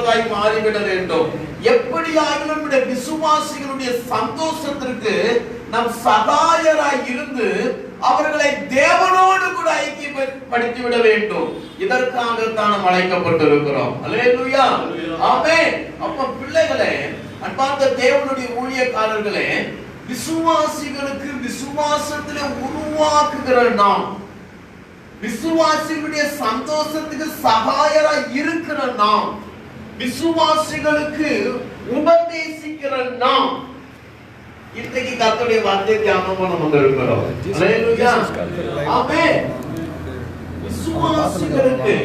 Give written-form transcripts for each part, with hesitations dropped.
உள்ளதாய் மாறிவிட வேண்டும். எப்படியாகிலும் நம்முடைய விசுவாசிகளுடைய சந்தோஷத்திற்கு நாம் சகாயராய் இருந்து அவர்களை தேவனோடு கூட ஐக்கியப்படுத்தி விட வேண்டும். இதற்காகத்தான் நாம் அழைக்கப்பட்டிருக்கிறோம். அல்லேலூயா, ஆமென். அப்ப பிள்ளைகளே, அன்பார்ந்த தேவனுடைய ஊழியக்காரர்களே, விசுவாசிகளுக்கு விசுவாசத்திலே உருவாக்குகிற நாம், விசுவாசிகளுடைய சந்தோஷத்துக்கு சகாயராய் இருக்கிற நாம், விசுவாசிகளுக்கு உபதேசிக்கிற நாம், இன்றைக்கு கர்த்தருடைய வார்த்தையை தியானம் பண்ண வந்திருக்கிறோம். அல்லேலூயா, ஆமென். விசுவாசிகளுக்கு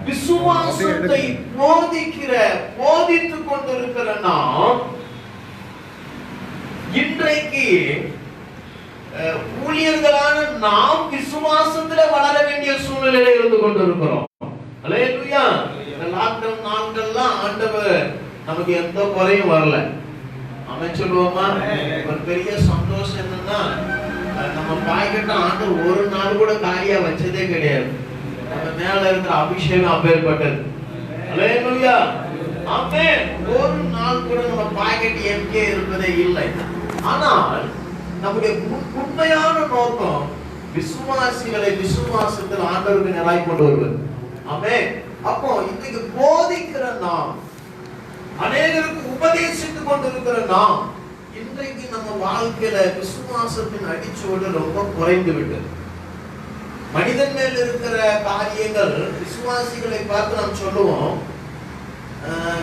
விசுவாசத்தை போதித்துக் கொண்டிருக்கிற நாம் இன்றைக்கு ஊழியர்களான நாம் விசுவாசத்துல வளர வேண்டிய சூழ்நிலையில இருந்து கொண்டிருக்கிறோம். அல்லேலூயா. லாக்டவுன் நாட்கள்லாம் ஆண்டவர் நமக்கு எந்த குறையும் வரல. அவன் சொல்லுவோமா, ஒரு பெரிய சந்தோஷம் என்னன்னா, நம்ம பாய்கிட்ட ஆண்டவர் ஒரு நாள் கூட காலியா வச்சதே கிடையாது. நம்ம மேல இருக்கிற அபிஷேகம் அப்பேற்பட்டது. அல்லேலூயா, ஆமென். ஒரு நாள் கூட நம்ம பாக்கெட் எம்கே இருப்பதே இல்லை. ஆனால் நம்முடைய உண்மையான நோக்கம் விசுவாசிகளை விசுவாசத்தில் ஆண்டவருக்கு நிலை கொண்டு வருவது. ஆமென். அப்போ இன்னைக்கு போதிக்கிற நாம், அநேகருக்கு உபதேசித்துக் கொண்டிருக்கிற நாம், இன்றைக்கு நம்ம வாழ்க்கையில விசுவாசத்தின் அடிச்சோடு ரொம்ப குறைந்து விட்டது. மனிதன் மேல் இருக்கிற காரியங்கள் விசுவாசிகளை பார்த்து நாம் சொல்லுவோம்,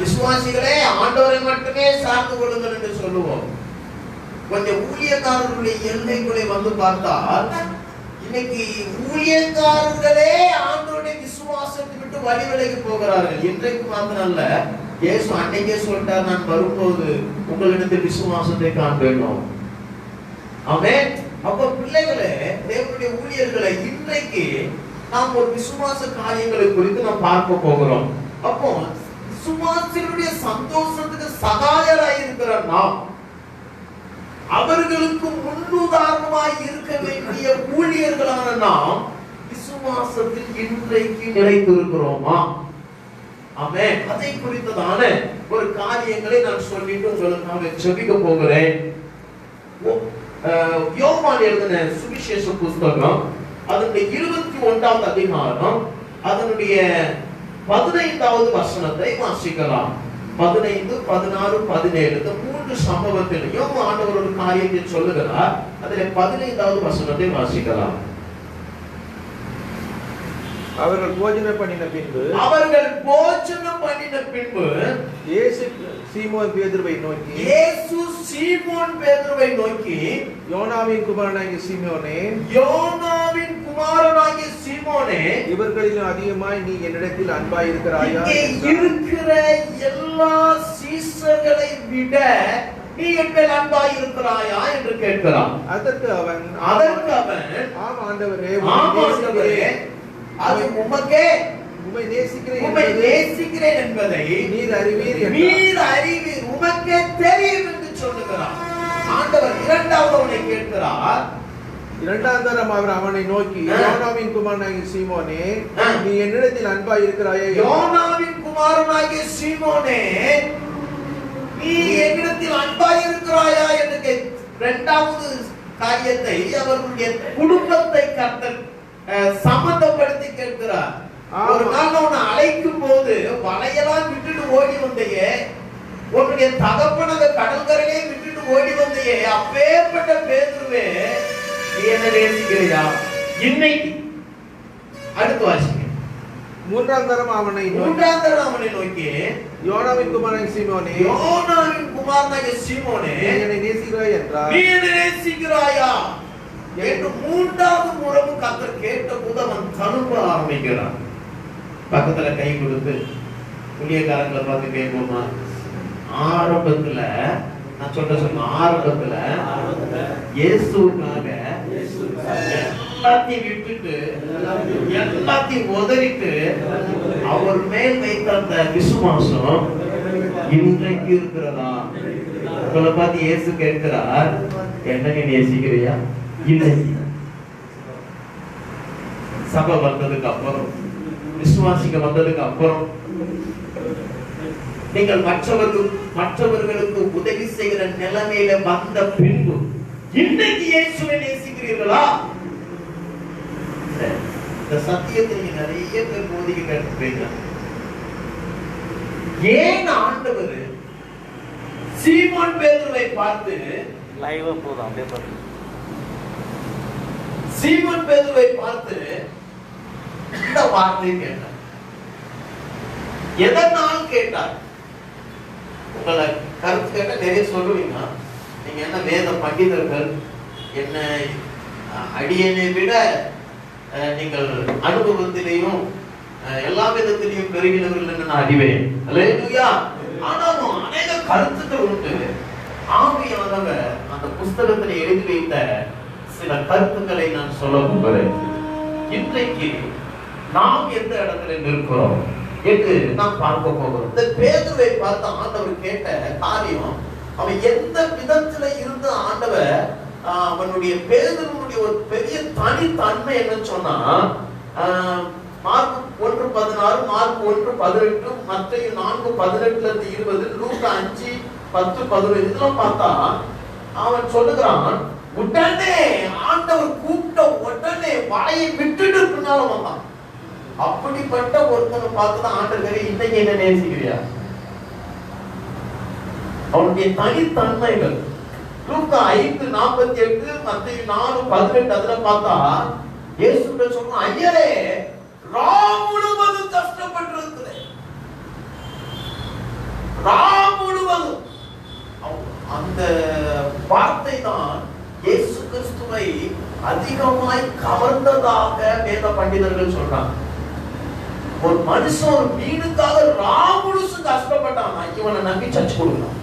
விசுவாசிகளே ஆண்டவரை மட்டுமே சார்ந்து கொள்ளுங்கள் என்று சொல்லுவோம். கொஞ்சம் ஊழியக்காரர்களுடைய எல்லைக்குள்ளே வந்து பார்த்தால் இன்னைக்கு ஊழியக்காரர்களே ஆண்டவருடைய விசுவாசத்தை விட்டு வழி விலகி போகிறார்கள். இன்றைக்கு மாத்திரம் அல்ல, இயேசு அன்னைக்கே சொல்லிட்டார், நான் வரும்போது உங்களிடத்தில் விசுவாசத்தை காண்பேன். ஆமென். அப்ப பிள்ளைகளே, தேவனுடைய ஊழியர்களை, இன்றைக்கு நாம் ஒரு விசுவாச காரியங்களை குறித்து நாம் பார்க்க போகிறோம். அப்போ விசுவாசிகளுடைய சந்தோஷத்துக்கு சகாயராய் இருக்கிற நாம், அவர்களுக்கு முன்னுதாரணமாய் இருக்க வேண்டிய ஊழியர்களான நாம் விசுவாசத்தில் இன்றைக்கு நிலைத்திருக்கிறோமா? ஆமென். அதை குறித்ததான ஒரு காரியங்களை நான் சொல்லிட்டு உங்களுக்கு ஜெபிக்க போகிறேன். யோவான் எழுதின சுவிசேஷ புத்தகம் அதனுடைய 21வது அதிகாரம் அதனுடைய 15வது வசனத்தை வாசிக்கலாம். 15, 16, 17 இந்த மூன்று சம்பவத்திலையும் ஆண்டவர் ஒரு காரியத்தை சொல்லுகிறார். அதில் 15வது வசனத்தை வாசிக்கலாம். அவர்கள் போஜனம் பண்ணின பின்பு இயேசு சீமோன் பேதுருவை நோக்கி யோனாவின் குமாரனாகிய சீமோனே, இவர்களிலும் அதிகமாய் நீ என்னிடத்தில் அன்பாய் இருக்கிறாயா? இருக்கிற எல்லா சீஷர்களை விட நீ என்மேல் அன்பாய் இருக்கிறாயா என்று கேட்கிறான். அதற்கு அவன் ஆம் ஆண்டவரே, அது உம்மை நேசிக்கிறேன் என்பதை நீர் அறிவீர், உமக்கே தெரியும் என்று சொல்லுகிறார். ஆண்டவர் இரண்டாவது அவனை கேட்கிறார். இரண்டாம் தரம் அவர் அவனை நோக்கி, யோனாவின் குமாரனாகிய சீமோனே, நீ என்னிடத்தில் அன்பாய் இருக்கிறாயா? யோனாவின் குமாரனாகிய சீமோனே, நீ என்னிடத்தில் அன்பாய் இருக்கிறாயா என்று இரண்டாவது காரியத்தை அவர்களுடைய குடும்பத்தை கர்த்தர் சம்பந்தப்படுத்தி கேட்கிறார். ஒரு நாள் அவனை அழைக்கும் போது வலையெல்லாம் விட்டுட்டு ஓடி வந்தையே, உன்னுடைய தகப்பனத கடற்கரையே விட்டுட்டு ஓடி வந்தையே, அப்பேற்பட்ட பேதுருவே நீ என்ன நேசிக்கிறியா? இன்னைக்கு அடுத்து வாசிங்க. மூன்றாம் தரம் அவனை நோக்கி யோனாவின் குமாரனாகிய சீமோனே, என்னை நேசிக்கிறாய் என்றார். நீ என்னை நேசிக்கிறாயா என்று மூன்றாவது முறைவு கர்த்தர் கேட்ட போது அவன் தழும்ப ஆரம்பிக்கிறான். பக்கத்துல கை கொடுத்து புளியக்காரங்களை பார்த்து கேட்போமா? ஆரம்பத்துல நான் சொல்ல ஆரம்பத்துல இயேசுக்காக எல்லாத்தையும் விட்டுட்டு எல்லாத்தையும் உதறிட்டு அவர் மேல் வைத்த அந்த விசுவாசம் இன்றைக்கு இருக்கிறதா? உங்களை பார்த்து இயேசு கேட்கிறார், என்ன நீ நேசிக்கிறியா? இல்லை. சபை வந்ததுக்கு அப்புறம், விசுவாசிக்க வந்ததுக்கு அப்புறம் நீங்கள் மற்றவர்களுக்கு உதவி செய்கிற நிலைமையில வந்த பின்பு இன்னைக்கு இயேசுவை நேசிக்கிறீர்களா? இந்த சத்தியத்தை நீங்க நிறைய பேர் போதிக்க கேட்டுப்பீங்க. ஏன் ஆண்டவர் சீமோன் பேதுருவை பார்த்து லைவா போதும் அப்படியே பாருங்க. சீமோன் பேதுருவை பார்த்து இந்த வார்த்தை கேட்டார். எதனால் கேட்டார்? உங்களை கருத்து கேட்ட நிறைய சொல்லுவீங்க. நீங்க என்ன வேத பண்டிதர்கள், என்ன அடியனை விட நீங்கள் அனுபவத்திலையும் எல்லா விதத்திலையும் பெருகினவர்கள் என்று நான் அறிவேன். அல்லேலூயா. ஆனாலும் அநேக கருத்துக்கள் உண்டு. ஆவியானவர் அந்த புஸ்தகத்தில் எழுதி வைத்த சில கருத்துக்களை நான் சொல்ல போகிறேன். இன்றைக்கு நாம் எந்த இடத்துல நிற்கிறோம் என்று நாம் பார்க்க போகிறோம். இந்த பேதுருவை பார்த்து ஆண்டவர் கேட்ட காரியம், அவன் எந்த விதத்துல இருந்து ஆண்டவர் அவனுடைய பேதுருவுடைய ஒரு பெரிய தனித்தன்மை என்னன்னு சொன்னா, மார்க் 1:16, மார்க் 1:18, மத்தேயு 4:18-20, லூக்கா 5:10-11 இதெல்லாம் பார்த்தா அவன் சொல்லுகிறான், உடனே ஆண்டவர் கூப்பிட்ட உடனே வாயை விட்டுட்டு பின்னால வந்தான். அப்படிப்பட்ட ஒருத்தனை பார்த்துதான் ஆண்டவர் இன்னைக்கு என்ன நேசிக்கிறியா? அவனுடைய தனித்தன்மைகள் லூக்கா 5:48, மத்தேயு 4:18 அதுல பார்த்தா இயேசுவே சொன்னா, ஐயரே ராம் முழுவதும் கஷ்டப்பட்டிருக்கிறேன். ராம் முழுவதும். அந்த வார்த்தை தான் இயேசு கிறிஸ்துவை அதிகமாய் கவர்ந்ததாக வேத பண்டிதர்கள் சொல்றாங்க. ஒரு மனுஷன் ஒரு மீனுக்காக ராம் முழுசும் கஷ்டப்பட்டான். இவனை நம்பி சர்ச் கொடுக்கலாம்,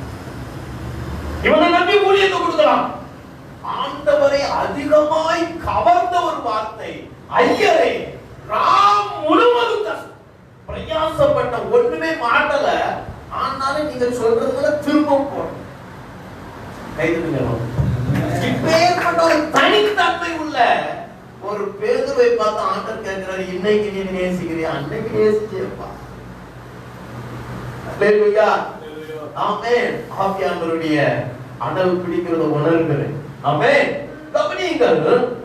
இவனை நம்பி ஊழியத்தை கொடுக்கலாம். ஆண்டவரை அதிகமாய் கவர்ந்த ஒரு வார்த்தை, ஐயரே ராம் முழுவதும் பிரயாசப்பட்ட, ஒண்ணுமே மாட்டல. ஆனாலும் நீங்க சொல்றதுல திரும்ப போறோம். இப்பேற்பட்ட ஒரு தனித்தன்மை உள்ள ஒரு பேதுருவை பார்த்து ஆண்டவர் கேட்கிறாரு, இன்னைக்கு நீ நேசிக்கிறியா? அன்னைக்கு நேசிச்சேப்பா. அல்லேலூயா. ஆமென். ஆவியானவருடைய அனல் பிடிக்கிறத உணர்கிறேன். ஆமென். கவனியுங்கள்.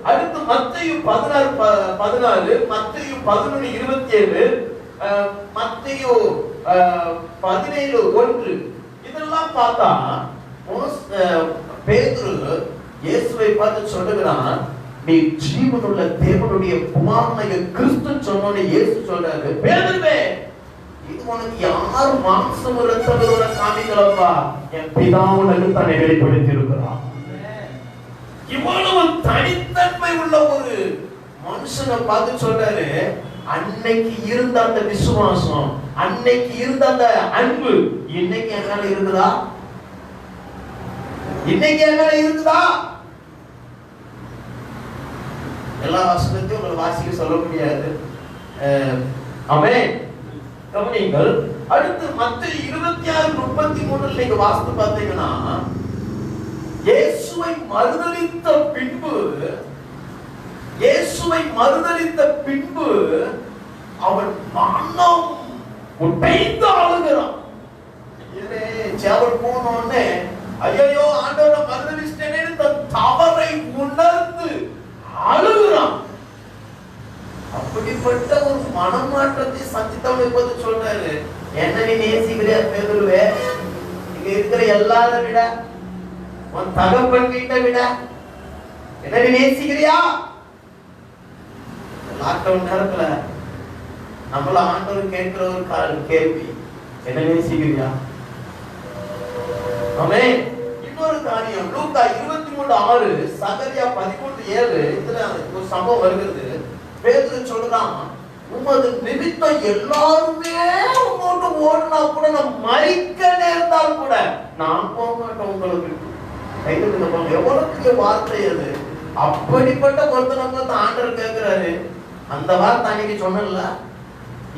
அடுத்து மத்தேயு 16:14, மத்தேயு 11:27, மத்தேயு 17:1 இதெல்லாம் பார்த்தா பேதுரு இயேசுவை பார்த்து சொல்லுகிறான், நீ ஜீவனுள்ள தேவனுடைய குமாரனாகிய கிறிஸ்து சொன்னோனே இயேசு சொல்றாரு, பேதுருவே இது உனக்கு யார் மாம்சம் இரத்தத்தோட காமிக்கலப்பா, என் பிதா உனக்கு தன்னை வெளிப்படுத்தி இருக்கிறான். இவ்வளவு தனித்தன்மை உள்ள ஒரு மனுஷனை பார்த்து சொல்றாரு, அன்னைக்கு இருந்த அந்த விசுவாசம், அன்னைக்கு இருந்த அந்த அன்பு இன்னைக்கு என்னால இருக்குதா? இன்னைக்கு என்னால இருக்குதா? எல்லா வசனத்தையும் உங்களை வாசிக்க சொல்ல முடியாது. ஆமென். கவனியுங்கள். அடுத்து மத்தேயு 26:33 நீங்க வாசித்து பார்த்தீங்கன்னா, இயேசுவை மறுதலித்த பின்பு அவன் மனம் உடைந்து அழுகிறான். சேவல் போனோடனே ஐயோ ஆண்டவரை மறுதலிச்சிட்டேனே தவறை உணர்ந்து அழுகிறான். அப்படிப்பட்ட ஒரு மனமாற்றத்தை சந்தித்தவனை பார்த்து சொல்றாரு, என்ன நீ நேசிக்கிறியா பேதுருவே? இங்க இருக்கிற எல்லாரை விட, உன் தகப்பன் வீட்டை விட என்ன நீ நேசிக்கிறியா? லாக்டவுன் நேரத்துல நம்மள ஆண்டவர் கேட்கிற ஒரு கேள்வி, என்ன நேசிக்கிறியா? ஆமென். இன்னொரு காரியம் லூக்கா 23:6, சகரியா 13:7 இதுல ஒரு சம்பவம் வருகிறது. பேதுரு சொல்றான், உமது நிமித்தம் எல்லாருமே உங்களோட ஓடினா கூட நான் மரிக்க நேர்ந்தால் கூட நான் போக மாட்டேன் உங்களுக்கு. எவ்வளவு பெரிய வார்த்தை அது! அப்படிப்பட்ட ஒருத்தனை பார்த்து ஆண்டவர் கேட்கிறாரு, அந்த வார்த்தை அன்னைக்கு சொன்னல,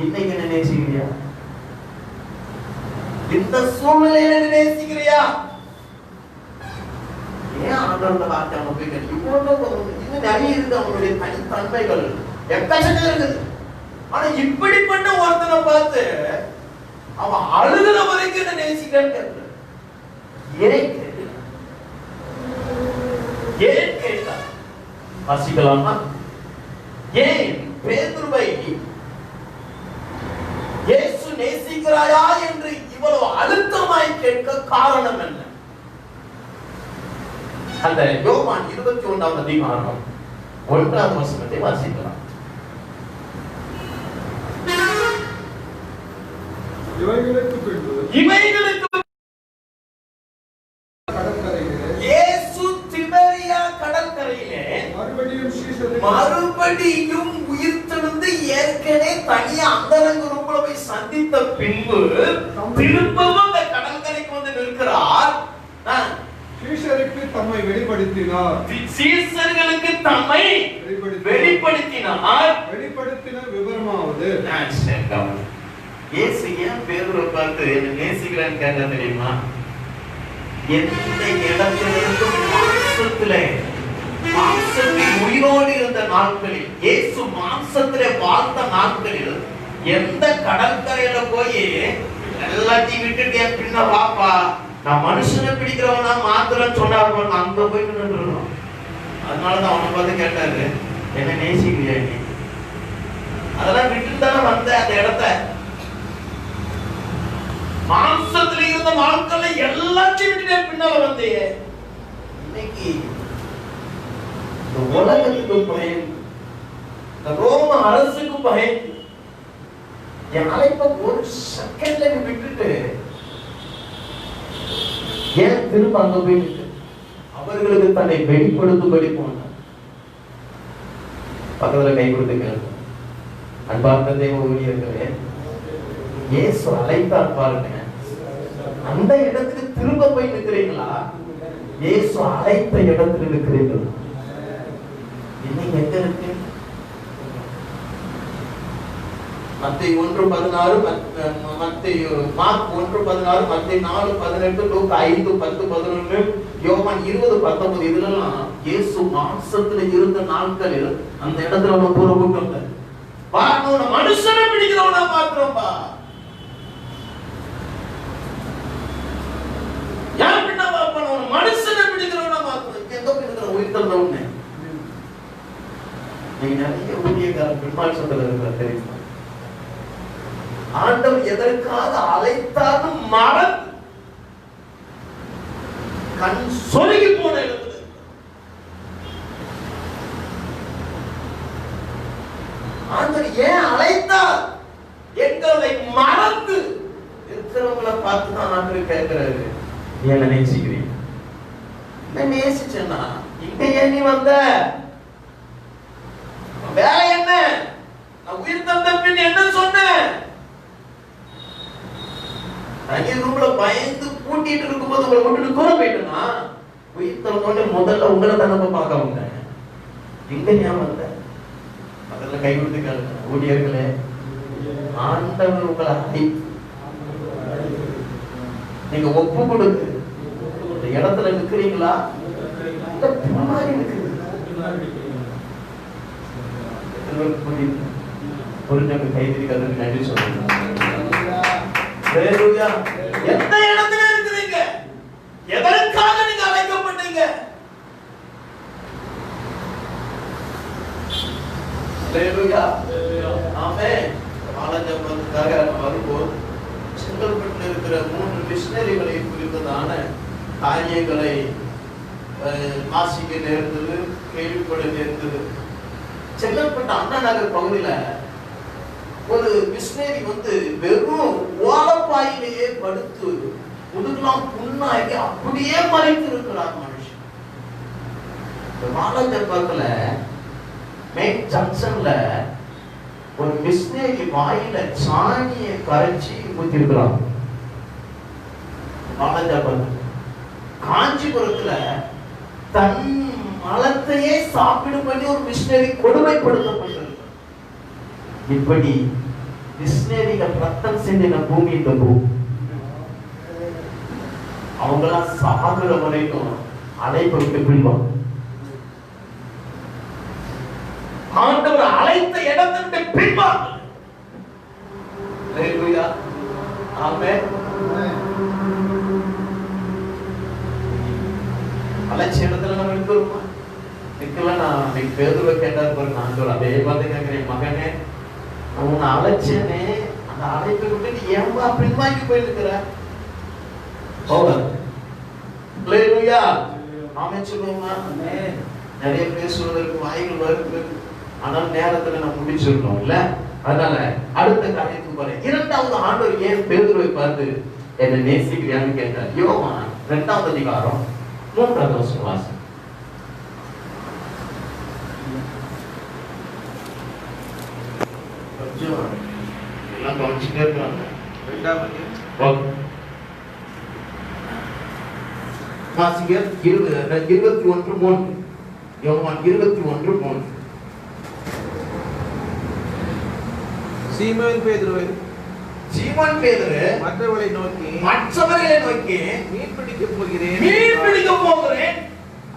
இன்னைக்கு என்ன நேசிக்கிறியா? இந்த சூழ்நிலையில நேசிக்கிறியா? ஏன் ஆண்டவர் வார்த்தை அவங்க போய் கேட்டு இன்னும் நிறைய இருக்கு. அவங்களுடைய தனித்தன்மைகள் எக்கச்சக்கம் இருக்குது. ஆனா இப்படிப்பட்ட ஒருத்தனை பார்த்து அவன் அழுகிற வரைக்கும் என்ன நேசிக்கிறேன்னு கேட்கல. ஏன் கேட்கல? ஏன் கேட்டா? வாசிக்கலாமா? ஏன் பேதுருவை இயேசு நேசிக்கிறாயா என்று இவ்வளவு அழுத்தமாய் கேட்க காரணம் என்ன? அந்த யோவான் 21ஆம் அதிகாரம் 1ஆம் வசனத்தை வாசிக்கலாம். இவைகளுக்கு இயேசு திபேரியா கடற்கரையிலே மறுபடியும் உயிர்த்தெழுந்து ஏற்கனவே தனியா அந்தரங்க ரூபல போய் சந்தித்த பின்பு திரும்பவும் அந்த கடற்கரைக்கு வந்து நிற்கிறார். சீஷருக்கு தம்மை வெளிப்படுத்தினார். சீஷர்களுக்கு தம்மை வெளிப்படுத்தினார். வெளிப்படுத்தின விவரமாவது இயேசு ஏன் பேதுருவை பார்த்து என்ன நேசிக்கிறேன்னு கேட்க தெரியுமா? எந்த இடத்திலிருந்து மாம்சத்தில் உயிரோடு இருந்த நாட்களில், இயேசு மாம்சத்திலே வாழ்ந்த நாட்களில் எந்த கடற்கரையில போய் எல்லாத்தையும் விட்டுட்டு என் பின்ன வாப்பா நான் மனுஷனை பிடிக்கிறவனா மாத்திரம் சொன்னாரு, அங்க போயிட்டு நின்றுடும். அதனாலதான் அவனை பார்த்து கேட்டாரு, என்ன நேசிக்கிறியா நீ? அதெல்லாம் விட்டுட்டு தானே வந்த அந்த இடத்த. மாம்சத்துல இருந்த வாழ்க்கையில எல்லாத்தையும் விட்டுட்டு பின்னால வந்தையே. இன்னைக்கு இந்த உலகத்துக்கு பயந்து, இந்த ரோம அரசுக்கு பயந்து என் அழைப்ப ஒரு செகண்ட்ல விட்டுட்டு ஏன் திரும்ப அங்க போயிட்டு அவர்களுக்கு தன்னை வெளிப்படுத்தும்படி போனார். பக்கத்துல கை கொடுத்து கேளுங்க. அன்பார்ந்த தேவ ஊழியர்களே, இயேசு அழைத்தார் பாருங்க. அந்த இடத்துக்கு திரும்ப போய் நிற்கிறீங்களா? இயேசு அழைத்த இடத்துல நிற்கிறீங்களா? இன்னைக்கு எங்க இருக்கு? மத்தேயு 1:16, மார்க் 1:16, மத்தேயு 4:18, லூக்கா 5:10-11, யோவான் 20:19 இதெல்லாம் இயேசு மாம்சத்துல இருந்த நாட்களில் அந்த இடத்துல நம்ம கூறப்பட்டோம். பாருங்க, மனுஷனை பிடிக்கிறவனா பாக்குறோம்பா. யார் பின்னா பாப்போம்? மனுஷனை பிடிக்கிறவனா பாக்குறோம். எங்க பிடிக்கிற உயிர் தந்த உடனே நீங்க நிறைய ஊழியக்காரர் பின்மாற்றத்துல இருக்கிற தெரியுமா? ஆண்டவர் எதற்காக அழைத்தாலும் மறந்து கண் சொருகி போன இடத்துல ஆண்டவர் ஏன் அழைத்தார் எங்களை மறந்து இருக்கிறவங்களை பார்த்து தான் ஆண்டவர் கேட்கிறாரு, என்ன நேசிக்கிறீங்க? நேசிச்சேன்னா இங்க ஏன் நீ வந்த? வேலை என்ன? நான் உயிர் தந்த பின் என்ன சொன்னேன்? தனி ரூம்ல பயந்து பூட்டிட்டு இருக்கும்போது உங்களை விட்டு தூர போயிட்டேன்னா உயிர் தந்தோட முதல்ல உங்களை தானே பார்க்க வந்தேன். இங்க ஏன் வந்த? அதெல்லாம் கை கொடுத்து கேளுங்க ஊழியர்களே. ஆண்டவர் உங்களை அழைத்து நீங்க ஒப்பு கொடுத்து இந்த இடத்துல நிற்கிறீங்களா? புரிஞ்சவங்க கைதிரிக்கிறது நன்றி சொல்லுங்க. எந்த இடத்துல இருக்கிறீங்க? எதற்காக நீங்க அழைக்கப்பட்டீங்க? வரும்போது செங்கல்பட்டில் இருக்கிற 3 மிஷனரிகளை குறித்ததான காரியங்களை வாசிக்க நேர்ந்தது, கேள்விப்பட நேர்ந்தது. செங்கல்பட்டு அண்ணா நகர் பகுதியில ஒரு மிஷனரி வெறும் ஓலப்பாயிலேயே படுத்து முதுகெல்லாம் புண்ணாகி அப்படியே மறைத்து இருக்கிறார் மனுஷன். வாழப்பக்கத்துல மெயின் ஜங்ஷன்ல ஒரு மிஷனரி வாயில சாணியை கரைச்சி ஊத்தி இருக்கிறான். காஞ்சிபுரத்துல தன் மலத்தையே சாப்பிடும்படி ஒரு மிஷனரி கொடுமைப்படுத்தப்பட்டிருக்கிறார். இப்படி மிஷனரிகள் ரத்தம் சிந்தின பூமி இந்த பூமி. அவங்களாம் சாகுற வரைக்கும் அழைப்பு விட்டு பிடிப்பாங்க. ஆண்டவர் அழைத்த இடத்தை விட்டு பிடிப்பாங்க. ஆமென். அலட்சியத்துல நம்ம இருக்கிறோமா? நிக்கலன்னா அன்னைக்கு பேதுருவை கேட்டார் பாருங்க ஆண்டவர், அதே பார்த்து கேட்கிறேன், மகனே உன்னை அலட்சியனே அந்த அழைப்பை விட்டு நீ ஏன்பா பின்வாங்கி போயிருக்கிற? ஹல்லேலூயா. ஆமென் சொல்லுவோமா? நிறைய பேசுவதற்கு வாய்கள் வருது, ஆனால் நேரத்துல நம்ம முடிச்சிருக்கோம் இல்ல. அதனால அடுத்த காரியத்துக்கு போறேன். இரண்டாவது ஆண்டவர் ஏன் பேதுருவை பார்த்து என்னை நேசிக்கிறியான்னு கேட்டார். யோவான் 2ஆம் அதிகாரம் 3ஆவது வசனம் வாசி. எல்லாம் கவனிச்சுட்டே இருக்காங்க. 2 வாசிங்க 21:3. யோவான் 21:3. சீமோன் பேதுரு சீமோன் பேதுரு மற்றவர்களை நோக்கி மீன் பிடிக்க போகிறேன்.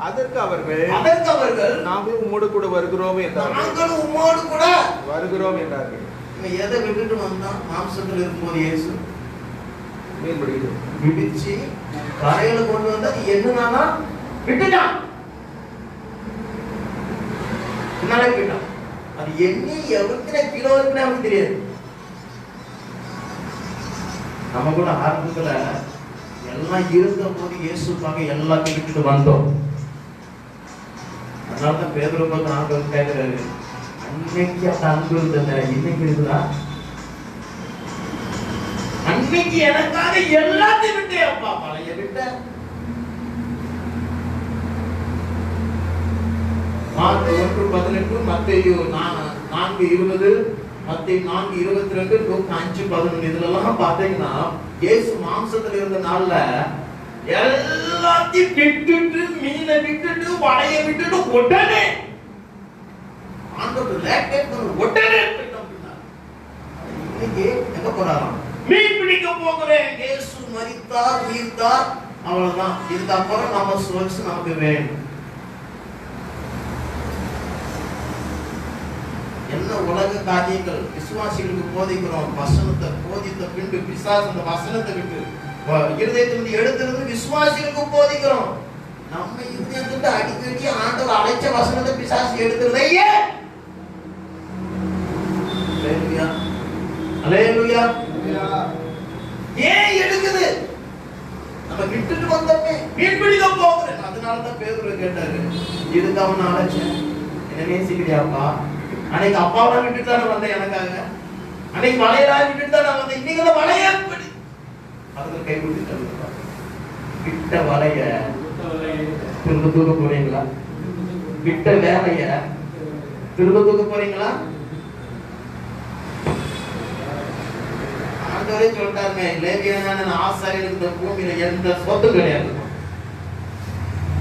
அதற்கு அவர்கள் நாங்களும் உம்மோடு கூட வருகிறோம் என்றார்கள். இவன் எதை விட்டுட்டு வந்தான்? மாம்சத்தில் இருக்கும்போது இயேசு மீன் பிடிக்கிறது விடுச்சு கரையில கொண்டு வந்தா என்னன்னா விட்டுட்டான். என்னால விட்டான். அது எண்ணி எவ்வளவு கிலோ இருக்குன்னு அவனுக்கு தெரியாது. நம்ம கூட ஆரம்பத்துல எல்லாம் இருந்த போது இயேசுக்காக எல்லாத்தையும் விட்டுட்டு வந்தோம். அதனாலதான் பேதுரு பார்த்து ஆண்டவர் கேட்கிறாரு, அன்னைக்கு அந்த அன்பு இருந்தத இன்னைக்கு இருக்குதா? அன்னைக்கு எனக்காக எல்லாத்தையும் விட்டே அப்பா, பழைய விட்ட மார்க் 1:18, மத்தேயு 4:20, மத்தேயு 4:22, லூக்கா 5:11 இதெல்லாம் பாத்தீங்கன்னா இயேசு மாம்சத்துல இருந்த நாள்ல எல்லாத்தையும் விட்டுட்டு, மீனை விட்டுட்டு, வலையை விட்டுட்டு உடனே ஆண்டவர் லேட்டேட் பண்ண உடனே போயிட்டோம். இன்னைக்கு எங்க போறாராம்? மீன் பிடிக்க போகிறேன். இயேசு மரித்தார், உயிர்த்தார், அவ்வளவுதான். இதுக்கப்புறம் நம்ம சோர்ஸ் நமக்கு வேணும். என்ன உலக காரியங்கள் விசுவாசிகளுக்கு போதிக்கிறோம். வசனத்தை போதித்த பின்பு பிசாசு அந்த வசனத்தை விட்டு இருதயத்திலிருந்து எடுத்திருந்து விசுவாசிகளுக்கு போதிக்கிறோம். நம்ம இருதயத்திலிருந்து அடிக்கடி ஆண்டவர் அழைச்ச வசனத்தை பிசாசு எடுத்துறதையே. அல்லேலூயா, அல்லேலூயா. ஏன் எடுக்குது? நம்ம விட்டுட்டு வந்தோமே, மீன் பிடிக்க போகிறேன். அதனாலதான் பேதுரு கேட்டாரு, இதுக்கு அவன் அழைச்சேன், என்ன நேசிக்கிறியாப்பா? அன்னைக்கு அப்பாவை விட்டுட்டு தான் வந்தேன் எனக்காக. அன்னைக்கு வலையெல்லாம் விட்டுட்டு தான் வந்தேன். இன்னைக்கு வலைய அதுக்கு கை கொடுத்துட்டு விட்ட வலைய திரும்ப தூக்க போறீங்களா? விட்ட வேலைய திரும்ப தூக்க போறீங்களா? ஆண்டவரே சொல்லிட்டாருங்க, லேவியனான ஆசாரியனுக்கு இந்த பூமியில எந்த சொத்தும் கிடையாது,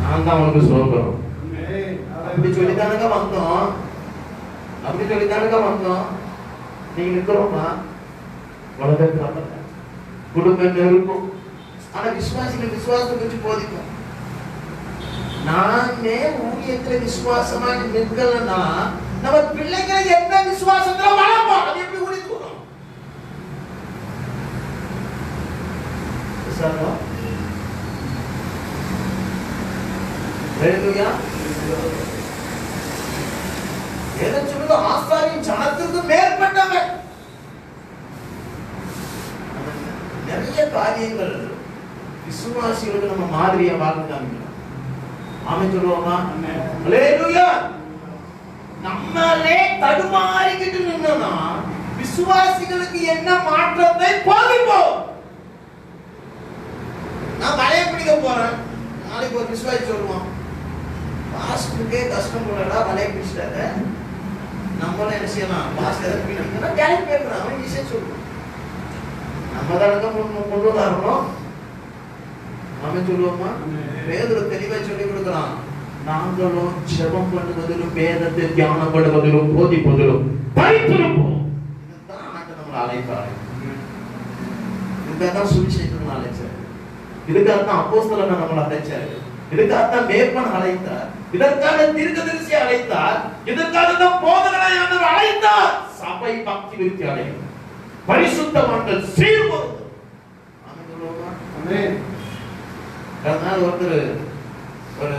நான் தான் உனக்கு சொல்றோம். அப்படி சொல்லித்தானுங்க வந்தோம், அப்படி சொல்லித்தானுங்க வந்தோம். நீங்க இருக்கிறோமா? உலகத்துல குடும்பம் இருக்கும். ஆனா விசுவாசிகள் விசுவாசத்தை பற்றி போதிக்கும். நானே ஊழியத்துல விசுவாசமா நிற்கலன்னா நம்ம பிள்ளைகளை என்ன விசுவாசத்துல வளர்ப்போம்? அது எப்படி ஊழித்து வரும்? எதை சொல்லுங்க? ஆசாரியின் ஜனத்திற்கு மேற்பட்டவன். நிறைய காரியங்கள் விசுவாசிகளுக்கு நம்ம மாதிரியா வாழ்ந்தாங்க. ஆமென் சொல்லுவோமா? அல்லேலூயா. நம்மளே தடுமாறிக்கிட்டு நின்னோம்னா விசுவாசிகளுக்கு என்ன மாற்றத்தை போதிப்போம். நான் வலைய பிடிக்க போறேன், நாளைக்கு ஒரு விசுவாசி சொல்லுவான், பாஸ்டருக்கே கஷ்டம் போலடா வலைய பிடிச்சிட்டாரு, நம்மளும் என்ன செய்யலாம்? பாஸ்டர் எதை பிடிக்கணும் கேள்வி கேட்கிறான், அவன் ஈஸியா சொல்லுவான். நம்ம தான் கொண்டு வரணும். அவன் சொல்லுவோமா? பேதுரு தெளிவா சொல்லி கொடுக்கிறான், நாங்களும் ஜெபம் பண்ணுவதிலும் வேதத்தை தியானப்படுவதிலும் போதிப்பதிலும் பரிபூரணம். இதுதான் ஆண்டவர் நம்மளை அழைப்பாரு. இதுக்காக தான் சுவிசேஷம் அழைச்சாரு, இதுக்காக தான் அப்போஸ்தலனை நம்மளை அழைச்சாரு, இதுக்காக தான் மேற்பன் அழைத்தார், இதற்காக தீர்க்கதரிசி அழைத்தார், இதற்காக தான் போதகனை அழைத்தார். சபை பக்தி விருத்தி அடையும், பரிசுத்தவான்கள் சீர்வரும். அதனால ஒருத்தர் ஒரு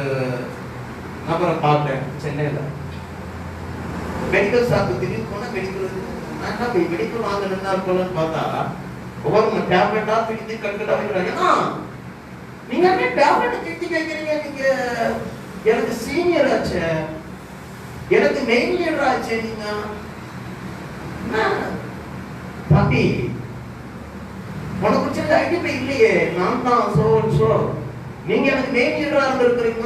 நபரை பார்த்தேன் சென்னையில. மெடிக்கல் ஷாப்பு திடீர்னு போனா மெடிக்கல் வாங்கணும்னா இருக்கணும்னு பார்த்தா ஒவ்வொரு டேப்லெட்டா பிடித்து கட்டுக்கட்டா வைக்கிறாங்க. ஏன்னா நீங்க என்ன டேப்லெட் கிட்டி கேட்கறீங்க? நீங்க எனக்கு சீனியர் ஆச்சு, எனக்கு மெயின் லீடர் ஆச்சு. நீங்க தம்பி உனக்கு பிடிச்சது ஐடிபி இல்லையே, நான் தான் சோ நீங்க எனக்கு மெயின் லீடரா இருந்திருக்கிறீங்க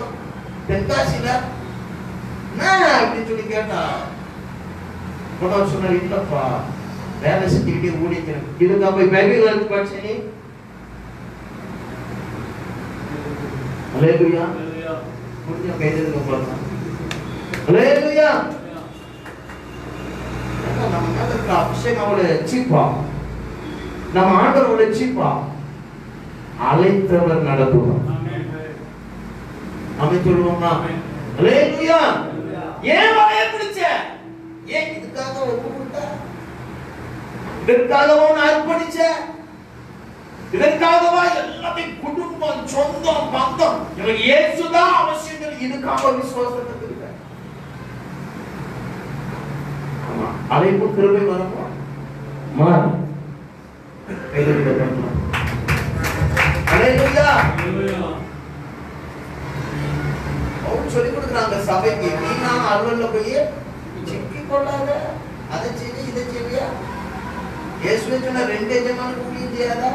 தென்காசியில அப்படின்னு சொல்லி கேட்டா உடனே சொன்னார், இல்லப்பா வேலை செஞ்சுக்கிட்டே ஊழிக்கிறேன். இதுக்கு போய் பைபிள் படிச்சு நீ ஹல்லேலூயா முடிஞ்ச கைதலுக்கு போறோம். ஹல்லேலூயா. நம்ம மேல இருக்கிற அபிஷேகம் அவ்வளவு சீப்பா, நம்ம ஆண்டவர் அவ்வளவு சீப்பா. அழைத்தவர் நடத்துவோம். ஆமென் சொல்லுவோமா? ஹல்லேலூயா. ஏன் வாயை பிடிச்ச? ஏன் இதுக்காக ஒப்பு கொடுத்த? இதற்காகவா நான் அர்ப்பணிச்ச? இதற்காகவா எல்லாத்தையும் குடும்பம் சொந்தம் பந்தம் எனக்கு இயேசுதான் அவசியம், இதுக்காக விசுவாசத்தை இருக்க. அழைப்பு கிருபை வரமா மாறு கைதொழில பண்ணலாம். ஹல்லேலூயா. அவர் சொல்லி கொடுக்குறாங்க சபைக்கு, நீ நான் அலுவல்ல போய் சிக்கிக் கொள்ளாத, அதை செய்ய இதை செய்ய. இயேசுவே சொன்ன 2 எஜமானுக்கு ஊழியம் செய்யாதா?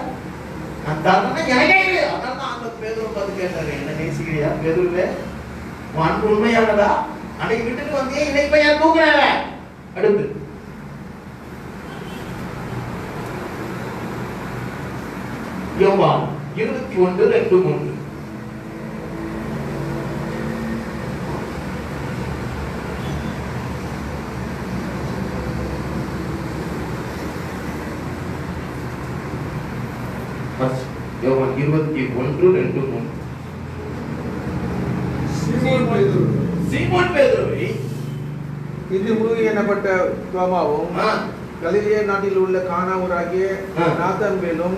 நான் தரேன்னா எனக்கே இல்லை. அதனால தான் அந்த பேதுருவை பார்த்து கேட்டாரு, என்ன நேசிக்கிறியா பேதுருவே? உன் அன்பு உண்மையானதா? அன்னைக்கு விட்டுட்டு வந்தியே, இன்னைக்கு போய் ஏன் தூக்குறாங்க? அடுத்து யோவான் 21:2-3. யோவான் 21:2-3. சீமோன் பேதுருவை இது முழுகி எனப்பட்ட தோமாவும் கலிலேய நாட்டில் உள்ள கானா ஊராகிய நாத்தான்பேலும்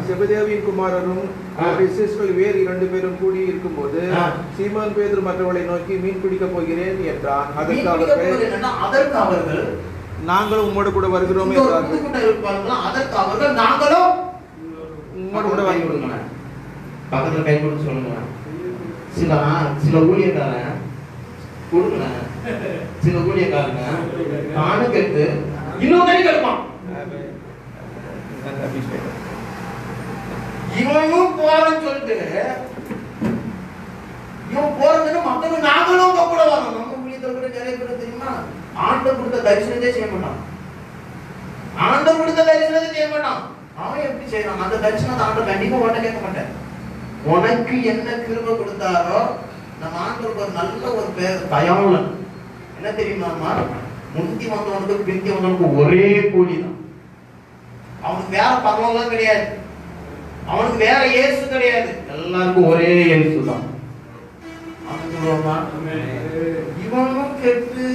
செபதேவின் குமாரரும் அவருடைய சிஷ்யர்கள் வேறு 2 பேரும் கூடி இருக்கும்போது சீமோன் பேதுரு மற்றவர்களை நோக்கி மீன் பிடிக்க போகிறேன் என்றான். அதற்கு அவர்கள் நாங்களும் உம்மோடு கூட வருகிறோம் என்றார்கள். அதற்கு அவர்கள் நாங்களும் உம்மோடு கூட வருகிறோம். பக்கத்துல கை கொடுத்து சொல்லுங்க. சில ஊழியக்காரன் கொடுங்க, சில ஊழியக்காரங்க காணு கேட்டு இன்னொரு கை கெடுப்பான். இவனும் போறன்னு சொல்லிட்டு இவன் போறதுன்னு மத்தவங்க நாங்களும் உங்க கூட வரோம். நம்ம ஊழியத்தில் கூட நிறைய பேர் தெரியுமா, ஆண்டவர் கொடுத்த தரிசனத்தை செய்ய மாட்டான். ஆண்டவர் கொடுத்த தரிசனத்தை செய்ய மாட்டான். அவன் எப்படி செய்யறான்? அந்த தரிசனத்தை ஆண்டவர் கண்டிப்பா உடனே கேட்க மாட்டேன். உனக்கு என்ன கிருபை கொடுத்தாரோ நம்ம ஆண்டவருக்கு ஒரு நல்ல ஒரு பேர் தயாளன். என்ன தெரியுமா, முந்தி வந்தவனுக்கு பிந்தி வந்தவனுக்கு ஒரே கூலி தான். அவனுக்கு வேற பரவாயில்ல கிடையாது, அவனுக்கு வேற இயேசு கிடையாது, எல்லாருக்கும் ஒரே இயேசு தான். இவனும் கெட்டு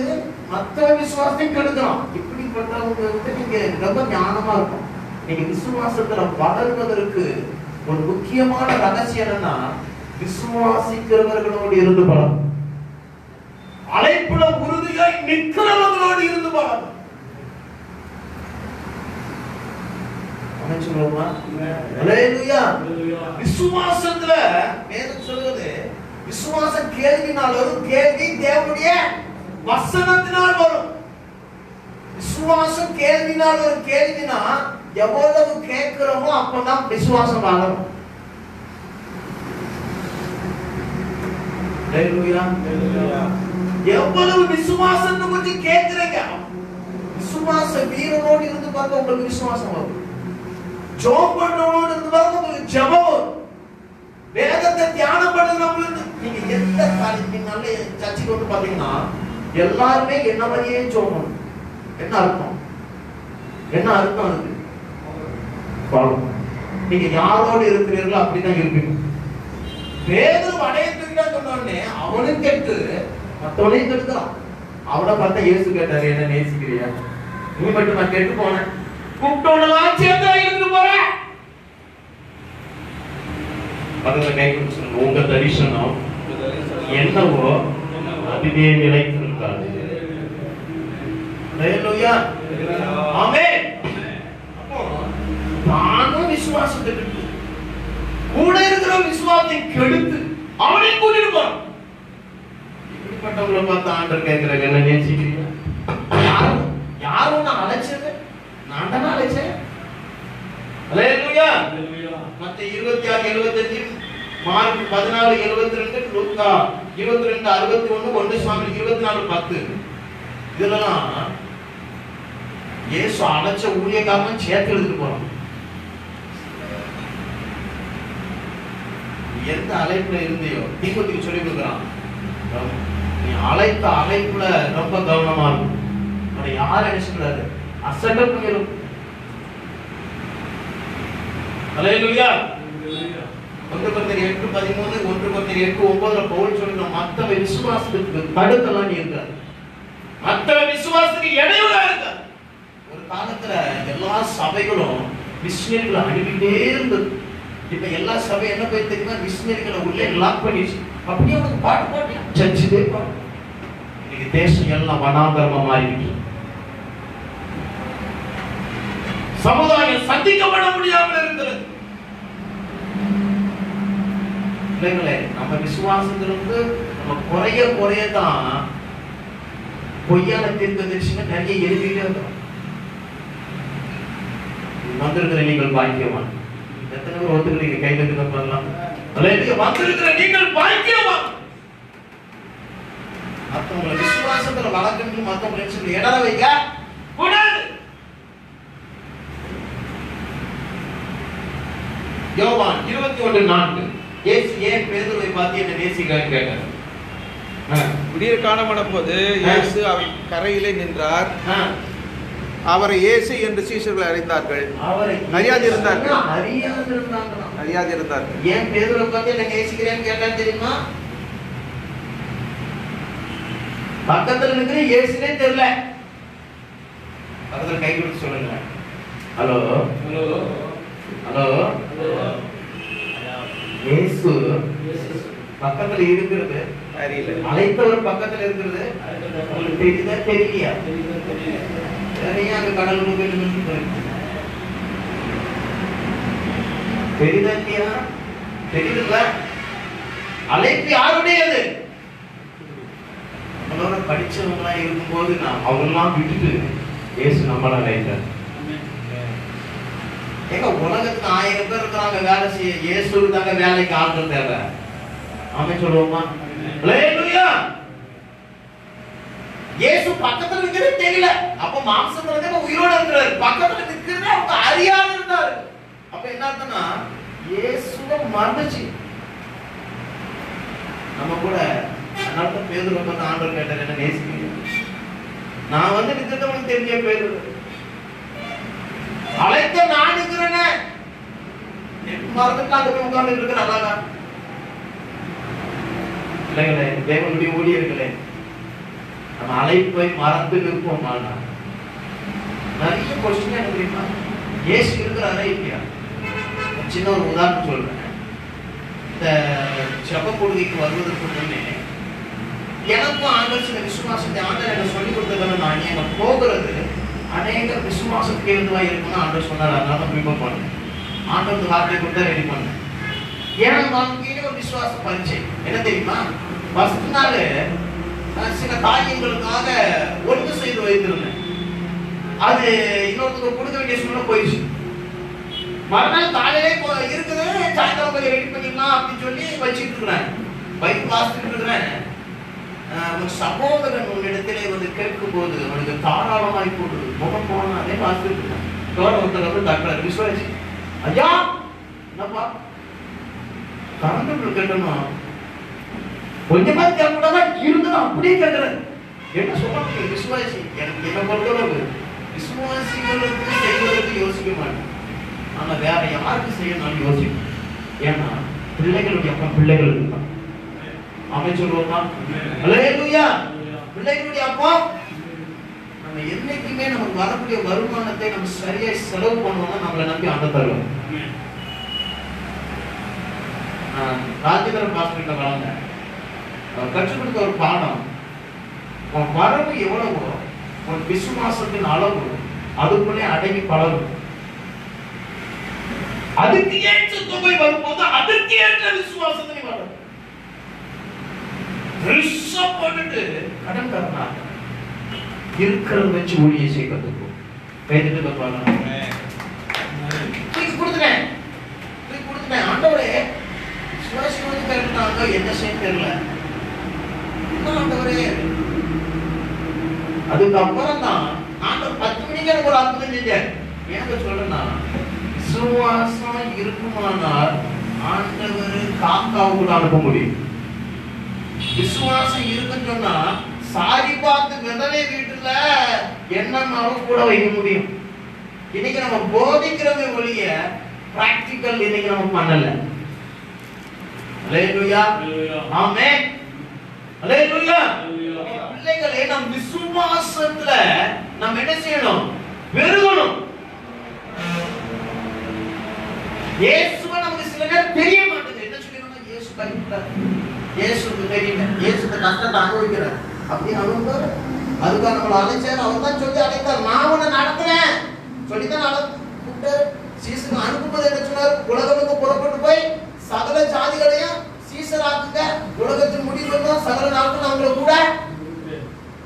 மற்ற விசுவாசத்தையும் கெடுக்கிறான். இப்படிப்பட்டவங்க நீங்க ரொம்ப ஞானமா இருக்கும். நீங்க விசுவாசத்துல வளர்வதற்கு ஒரு முக்கியமான ரகசியம் என்னன்னா, விசுவாசிக்கிறவர்களோடு இருந்து பழகும். அழைப்புல உறுதியாய் நிற்கிறவர்களோடு இருந்து பழகும். சொல்லுவோமா? ஹல்லேலூயா. விசுவாசத்துல வேதம் சொல்லுது, விசுவாசம் கேள்வினால் வரும், கேள்வி தேவனுடைய வசனத்தினால் வரும். விசுவாசம் கேள்வினால் வரும். கேள்வினா எவ்வளவு கேட்கிறோமோ அப்பதான் விசுவாசம் வளரும். எவ்வளவு விசுவாசத்தை பற்றி கேட்கிறீங்க, விசுவாச வீரனோடு இருந்து பார்க்க உங்களுக்கு விசுவாசம் வரும். ஜெபம் பண்றவனோடு இருந்து பார்க்க உங்களுக்கு ஜெபம் வரும். வேதத்தை தியானம் பண்ணுறவங்களுக்கு நீங்க எந்த காரியத்தினால சர்ச்சுக்கு வந்து பாத்தீங்கன்னா எல்லாருமே என்ன மாதிரியே ஜெபம். என்ன அர்த்தம்? என்ன அர்த்தம் இருக்கு? நீங்க யாரோடு இருக்கிறீர்களோ அப்படிதான் இருப்பீங்க. பேதுரு வடையை தூக்கிட்டா சொன்னோடனே அவனும் கெட்டு மற்றவனையும் கெடுக்கிறான். அவனை பார்த்தா இயேசு கேட்டாரு, என்ன நேசிக்கிறியா? நீ மட்டும் நான் கெட்டு போனேன், கூப்பிட்டவனெல்லாம் சேர்த்து இருந்து போறேன். கை கொடுத்து உங்க தரிசனம் என்னவோ அதுவே நிலைத்திருக்காது. ஹalleluya, ஆமென். அப்போ நானும் விசுவாசத்தை விட்டு கூட இருக்கிற விசுவாசத்தை கெடுத்து அவனை கூட்டிட்டு போறான். இப்படிப்பட்டவங்களை பார்த்து ஆண்டவர் கேட்கிறாங்க, என்ன நேசிக்கிறீங்க? யாரும் நான் அழைச்சது, நான் தானே அழைச்சேன். ஹalleluya. மத்த 26:75, மார்க் 14:72, லூக்கா 22:61, 1 சாமுவேல் 24:10. இதெல்லாம் இயேசு அழைச்ச ஊழியக்காரன் சேர்த்து எடுத்துட்டு போறான். எந்த அழைப்புல இருந்தியோ தீமோத்தேயுக்கு சொல்லி கொடுக்குறான், நீ அழைத்த அழைப்புல ரொம்ப கவனமா இருக்கும். அதை யாரும் நினைச்சுக்கூடாது, அசட்ட பண்ணிடும். ஹalleluya. 1 கொரிந்தியர் 8:13, 1 கொரிந்தியர் 8:9 பவுல் சொல்றான், மத்த விசுவாசத்துக்கு தடுக்கலாம் நீ இருக்காது, மத்த விசுவாசத்துக்கு இடையூறா இருக்காது. ஒரு காலத்துல எல்லா சபைகளும் மிஷனரிகளை அனுப்பிட்டே இருந்தது. இப்ப எல்லா சபை என்ன போய் தெரியுமா, மிஷனரிகளை உள்ளே லாக் பண்ணிடுச்சு. அப்படியே உனக்கு பாட்டு பாட்டு சர்ச்சிலே பாட்டு. இன்னைக்கு தேசம் எல்லாம் வனாந்தரமா மாறிடுச்சு. சமுதாயம் சந்திக்கப்பட முடியாமல் இருக்கிறது. இல்லைங்களே, நம்ம விசுவாசத்திலிருந்து நம்ம குறையதான் பொய்யான தீர்க்கதரிசிங்க நிறைய எழுதிட்டே இருக்கிறோம். வந்திருக்கிற நீங்கள் பாக்கியவான். எத்தனை பேர் ஒத்துக்கிறீங்க? கை தட்டுங்க பண்ணலாம். வந்திருக்கிற நீங்கள் பாக்கியவான். மற்றவங்களை விசுவாசத்துல வளர்க்கணும், மற்றவங்களை இட வைக்க கூடாது. யோவான் 21:4, இயேசு ஏன் பேதுருவை பார்த்து என்ன நேசிக்கிறான்னு கேட்டார். விடியற் காணமான போது இயேசு கரையிலே நின்றார். அவரை இயேசு என்று சீஷர்கள் அறிந்தார்கள். அறியாதிருந்தார்கள். ஏன் பேதுருவை பார்த்து என்ன நேசிக்கிறேன்னு கேட்டான்னு தெரியுமா? பக்கத்துல இருக்கிற இயேசுனே தெரியல. பக்கத்துல கை கொடுத்து சொல்லுங்க, ஹலோ ஹலோ ஹலோ. இயேசு பக்கத்துல இருக்கிறது அழைத்தவர் பக்கத்துல இருக்கிறது உங்களுக்கு தெரியுதா தெரியலையா? தெரியா? அங்க கடலுக்கு தெரியுதா இல்லையா? தெரியுதுல்ல? அழைப்பு யாருடையது? நம்மளோட படிச்சவங்களா இருக்கும்போது நான் அவங்கெல்லாம் விட்டுட்டு இயேசு நம்மள அழைத்தார். ஏங்க, உலகத்துக்கு 1000 பேர் இருக்கிறாங்க வேலை செய்ய, இயேசுக்கு தாங்க வேலைக்கு ஆட்கள் தேவை. ஆமென் சொல்லுவோமா? ஹalleluya. இயேசு பக்கத்துல நிக்கிறது தெரியல. அப்ப மாம்சத்துல இருக்க உயிரோட இருக்கிறார். பக்கத்துல நிக்கிறது அவங்க அறியாம இருந்தாரு. அப்ப என்ன அர்த்தம்னா இயேசுவை மறந்துச்சு. நம்ம கூட அதனால பேதுரு வந்து ஆண்டவர் கேட்டார், என்ன நேசிக்கிறீங்க? நான் வந்து நிக்கிறது உங்களுக்கு தெரிஞ்ச பேதுரு. அழைத்த நான் இருக்கிறேன்னு மறந்துட்டு அங்க போய் உட்கார்ந்து இருக்கிற அழகா இல்லைங்களே? தேவனுடைய ஊழியர்களே, நம்ம அழைப்பை மறந்து நிற்போம். நிறைய கொஸ்டின் எனக்கு தெரியுமா, இயேசு இருக்கிறாரா இல்லையா? சின்ன ஒரு உதாரணம் சொல்றேன். இந்த செப கொடுகைக்கு வருவதற்கு முன்னே எனக்கும் ஆண்டவர் சில விசுவாசத்தை ஆண்டவர் எனக்கு சொல்லிக் கொடுத்ததுன்னு நான் எங்க போகிறது அநேக விசுவாசத்துக்கு ஏதுவா இருக்குன்னு ஆண்டவர் சொன்னார். அதனால ப்ரிப்பேர் பண்ணேன். ஆண்டவர் வார்த்தை கொடுத்தா ரெடி பண்ணேன். ஏன்னா நமக்கு ஒரு விசுவாச பரிச்சை என்ன தெரியுமா, ஃபர்ஸ்ட் நாள் சில காரியங்களுக்காக ஒன்று செய்து வைத்திருந்தேன். அது இன்னொருத்தருக்கு கொடுக்க வேண்டிய சூழ்நிலை போயிடுச்சு. மறுநாள் காலையிலே இருக்குது, சாயங்காலம் கொஞ்சம் ரெடி பண்ணிடலாம் அப்படின்னு சொல்லி வச்சுட்டு இருக்கிறேன். பைக் வாசிட்டு இருக்கிறேன். ஒரு சகோதரன் உன்னிடத்திலே வந்து கேட்கும் போது அவனுக்கு தாராளமாய் போடுது. முகம் போனா அதே வாசிட்டு இருக்கேன். ஒருத்தர் வந்து டாக்டர் விசுவாசி, ஐயா என்னப்பா கரண்ட் கேட்டணும் கொஞ்சமா கேட்கக்கூடாதா இருந்தது அப்படியே கேட்கறது. என்ன சொல்ல முடியும்? விசுவாசி எனக்கு என்ன பொறுத்தளவு விசுவாசிகளுக்கு செய்வதற்கு யோசிக்க மாட்டேன். ஆனா வேற யாருக்கு செய்யணும் யோசிக்கும். ஏன்னா பிள்ளைகளுடைய அப்பா பிள்ளைகளுக்கு தான். ஆமென் சொல்லுவோமா? ஹalleluya. பிள்ளைகளுடைய அப்பா நம்ம என்னைக்குமே நமக்கு வரக்கூடிய வருமானத்தை நம்ம சரியா செலவு பண்ணுவோம்னா நம்மளை நம்பி ஆண்டவர் தருவார். ராஜேந்திர பாஸ்டர்கிட்ட வளர்ந்த கற்றுக் கொடுத்த ஒரு பாடம், உன் வரவு எவ்வளவோ உன் விசுவாசத்தின் அளவு அதுக்குள்ளே அடங்கி பழகும். அதுக்கு ஏற்ற தொகை வரும்போது அதற்கு ஏற்ற விசுவாசத்தை வரும். போட்டுட்டு கடன் தரணும் இருக்கிறத வச்சு ஊழிய செய்யறதுக்கு கைதிட்டு பாருங்க. கொடுத்துட்டேன் ஆண்டவரே, விசுவாசம் வந்து கரெக்டாங்க, என்ன செய்ய தெரியல ஆண்டவரே. அதுக்கப்புறம் தான் ஆண்டவர் 10 மணிக்கு எனக்கு ஒரு அற்புதம் செஞ்சேன். எனக்கு சொல்றேன்னா, விசுவாசம் இருக்குமானால் ஆண்டவர் காக்காவை கூட அனுப்ப முடியும். விசுவாசம் இருக்குன்னு சொன்னா சாரி பார்த்து விதவை வீட்டுல என்னன்னாலும் கூட வைக்க முடியும். இன்னைக்கு நம்ம போதிக்கிறத ஒழிய பிராக்டிக்கல் இன்னைக்கு நம்ம பண்ணல. அல்லேலூயா, ஆமென், அல்லேலூயா. பிள்ளைகளே, நம் விசுவாசத்துல நம்ம என்ன செய்யணும்? பெருகணும். இயேசுவை நமக்கு சில நேரம் தெரிய மாட்டேங்குது. என்ன சொல்லணும்? இயேசு கண்டிப்பார், இயேசுக்கு தெரியல, இயேசுக்கு கஷ்டத்தை அனுபவிக்கிறார். அப்படி அனுபவிப்பார். அதுக்காக நம்மளை அழைச்சார். அவர் தான் சொல்லி அழைத்தார். நான் உன்னை நடத்துறேன் சொல்லித்தான் கூப்பிட்டார். சீசன் அனுப்பும்போது என்ன சொன்னார்? உலகத்துக்கு புறப்பட்டு போய் சகல ஜாதிகளையும் சீசராக்குங்க, உலகத்தின் முடிவு சகல நாட்கள் அவங்கள கூட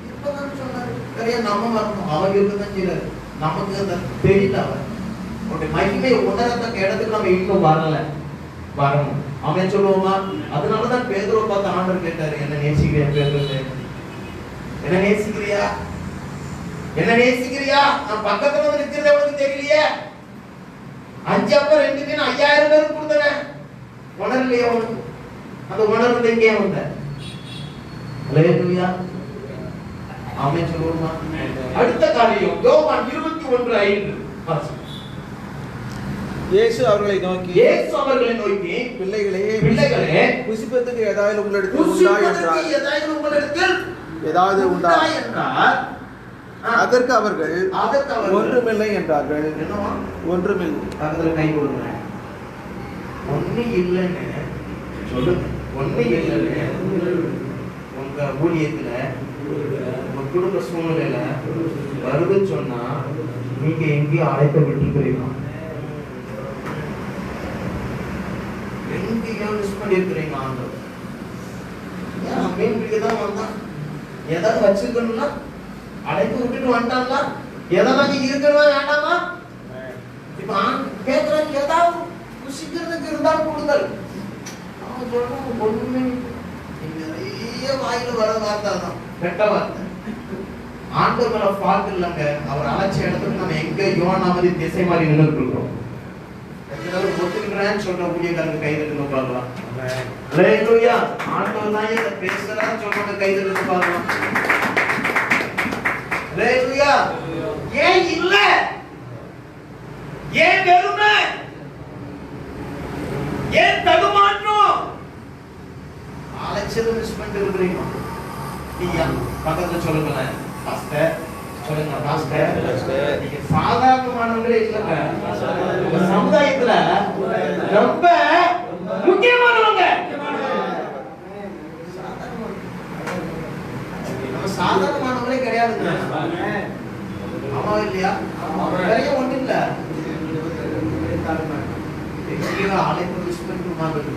இருப்பதான் சொன்னார். சரியா நம்ம வரணும். அவங்க இருக்கதான் செய்யறாரு. நமக்கு அந்த தெரியல. அவர் மகிமை உணரத்தக்க இடத்துக்கு நம்ம இன்னும் வரணும். அவன் சொல்லுவோமா? அதனாலதான் பேதுருவை பார்த்து ஆண்டவர் கேட்டாரு, என்ன நேசிக்கிறியா பேதுரு? என்ன நேசிக்கிறியா? என்ன நேசிக்கிறியா? நான் பக்கத்துல வந்து நிற்கிறது அவனுக்கு தெரியலையே. 5 அப்பம் 2 மீன் 5000 பேருக்கு கொடுத்தவன் உணரலையே அவனுக்கு. அந்த உணர்வு எங்கே வந்த? அல்லேலூயா, அவன் சொல்லுவோமா? அடுத்த காரியம் யோவான் 21:5. இயேசு அவர்களை நோக்கி பிள்ளைகளே, புசிப்பதற்கு ஏதாவது உங்களிடத்தில் ஏதாவது உண்டா என்றார். அதற்கு அவர்கள் ஒன்றுமில்லை என்றார்கள். ஒன்றுமில்லை. பக்கத்துல கை கொடுங்க. ஒண்ணு இல்லைன்னு சொல்லுங்க. ஒண்ணு இல்லைன்னு உங்க ஊழியத்துல உங்க குடும்ப சூழ்நிலையில வருதுன்னு சொன்னா நீங்க எங்கேயும் அழைக்க விட்டுருக்கிறீங்க, எங்கேயோ மிஸ் பண்ணிருக்கிறீங்க. ஆண்டவர் ஏன் மீன் பிடிக்கதான் வந்தான்? ஏதாவது வச்சுக்கணும்னா அழைப்பு விட்டுட்டு வந்துட்டாங்களா? எதெல்லாம் நீங்க இருக்கணுமா வேண்டாமா? இப்ப கேட்கறாங்க, ஏதாவது குசிக்கிறதுக்கு இருந்தாலும் கொடுங்கள். அவன் சொல்றான், ஒண்ணுமே நிறைய வாயில வர வார்த்தை தான், கெட்ட வார்த்தை. ஆண்டவரை ஃபால்ட் இல்லைங்க. அவர் அழைச்ச இடத்துக்கு நம்ம எங்க யோனா மாதிரி திசை மாதிரி நின்றுட்டு இருக்கோம். ஒத்துக்கிறேன்னு சொல்ற ஊழியக்காரங்க கைதெழுந்து பார்க்கலாம். அல்லேலூயா, ஆண்டவர் தான் இதை பேசுறான்னு சொல்றவங்க கைதெழுந்து பார்க்கலாம். அல்லேலூயா. ஏன் இல்ல? ஏன் வெறுமை? ஏன் தடுமாற்றம்? அழைச்சது மிஸ் பண்ணிட்டு இருக்கிறீங்க. நீங்க பக்கத்துல சொல்லுங்களேன், பாஸ்டர் சொல்லுங்க, பாஸ்டர் நீங்க சாதாரணமானவங்களே இல்லங்க. உங்க சமுதாயத்துல ரொம்ப முக்கியமானவங்க. நம்ம சாதாரணமானவங்களே கிடையாதுங்க. ஆமா இல்லையா? நிறைய ஒண்ணு இல்ல. அழைப்பு மிஸ் பண்ணிட்டு மாதிரி.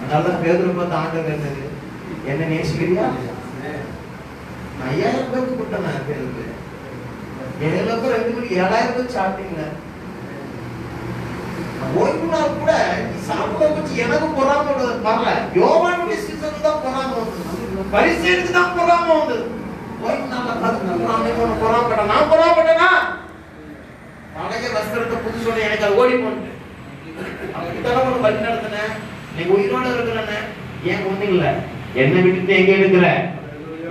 அதனால பேதுரு பார்த்து ஆண்டவர் கேட்டது, என்ன நேசிக்கிறியா? நான் 5000 பேருக்கு கொடுத்தேன். பேருக்கு 7 பேர் 2 மணி 7000 பேர் சாப்பிட்டீங்க. ஓய்வு நாள் கூட சாப்பிட வச்சு எனக்கு பொறாம வரல. யோவானுடைய சீசன் தான் பொறாம வந்தது, பரிசேருக்கு தான் பொறாம வந்தது. ஓய்வு நாள் பொறாமப்பட்ட நான் பொறாமப்பட்டேனா? பழைய வஸ்திரத்தை புதுசோட எனக்கு அது ஓடி போனேன். அவங்க வழி நடத்தினேன். நீ உயிரோட இருக்கிறேன்னு ஏன் ஒண்ணு இல்ல. என்ன விட்டுட்டு எங்க இருக்கிற?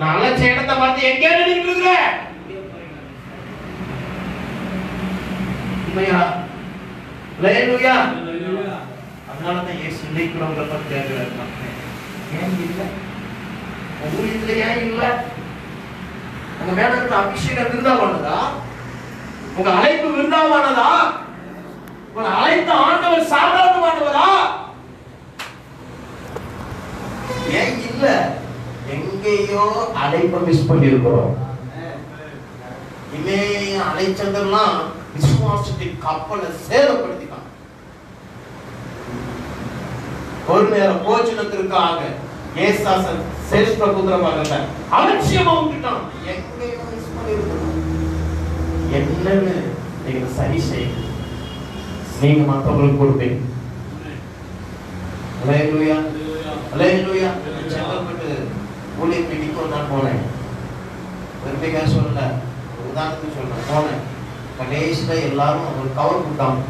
நான் அழைச்ச இடத்தை பார்த்து எங்க இருக்கிற? உண்மையா? அல்லேலூயா. அதனாலதான் இயேசு இன்னைக்குறவங்களை பத்தி கேட்கிறார். ஏன் இல்ல? ஊழியத்துல ஏன் இல்ல? உங்க மேல இருக்கிற அபிஷேகம் விருதாவானதா? உங்க அழைப்பு விருதாவானதா? உங்க அழைத்த ஆண்டவர் சாதாரணமானவரா? இல்ல, எங்கேயோ அழைப்பை மிஸ் பண்ணிருக்கிறோம். இமே அழைச்சதெல்லாம் விசுவாசத்தின் கப்பலை சேதப்படுத்திட்டான். ஒரு நேரம் போஜனத்திற்காக ஏசாசன் சேஷ்ட புத்திரமாக அலட்சியமா விட்டுட்டான். எங்கேயோ மிஸ் பண்ணிருக்கிறோம். என்னன்னு நீங்க சரி செய்யுங்க, நீங்க மற்றவங்களுக்கு கொடுப்பீங்க. அல்லேலூயா, அல்லேலூயா. செங்கல்பட்டு ஊழியர் மீட்டிங்க்கு நான் போனேன். பெருமைக்காக சொல்லல, உதாரணத்துக்கு சொல்றேன். போனேன், கடைசியில எல்லாரும் ஒரு கவர் கொடுத்தாங்க.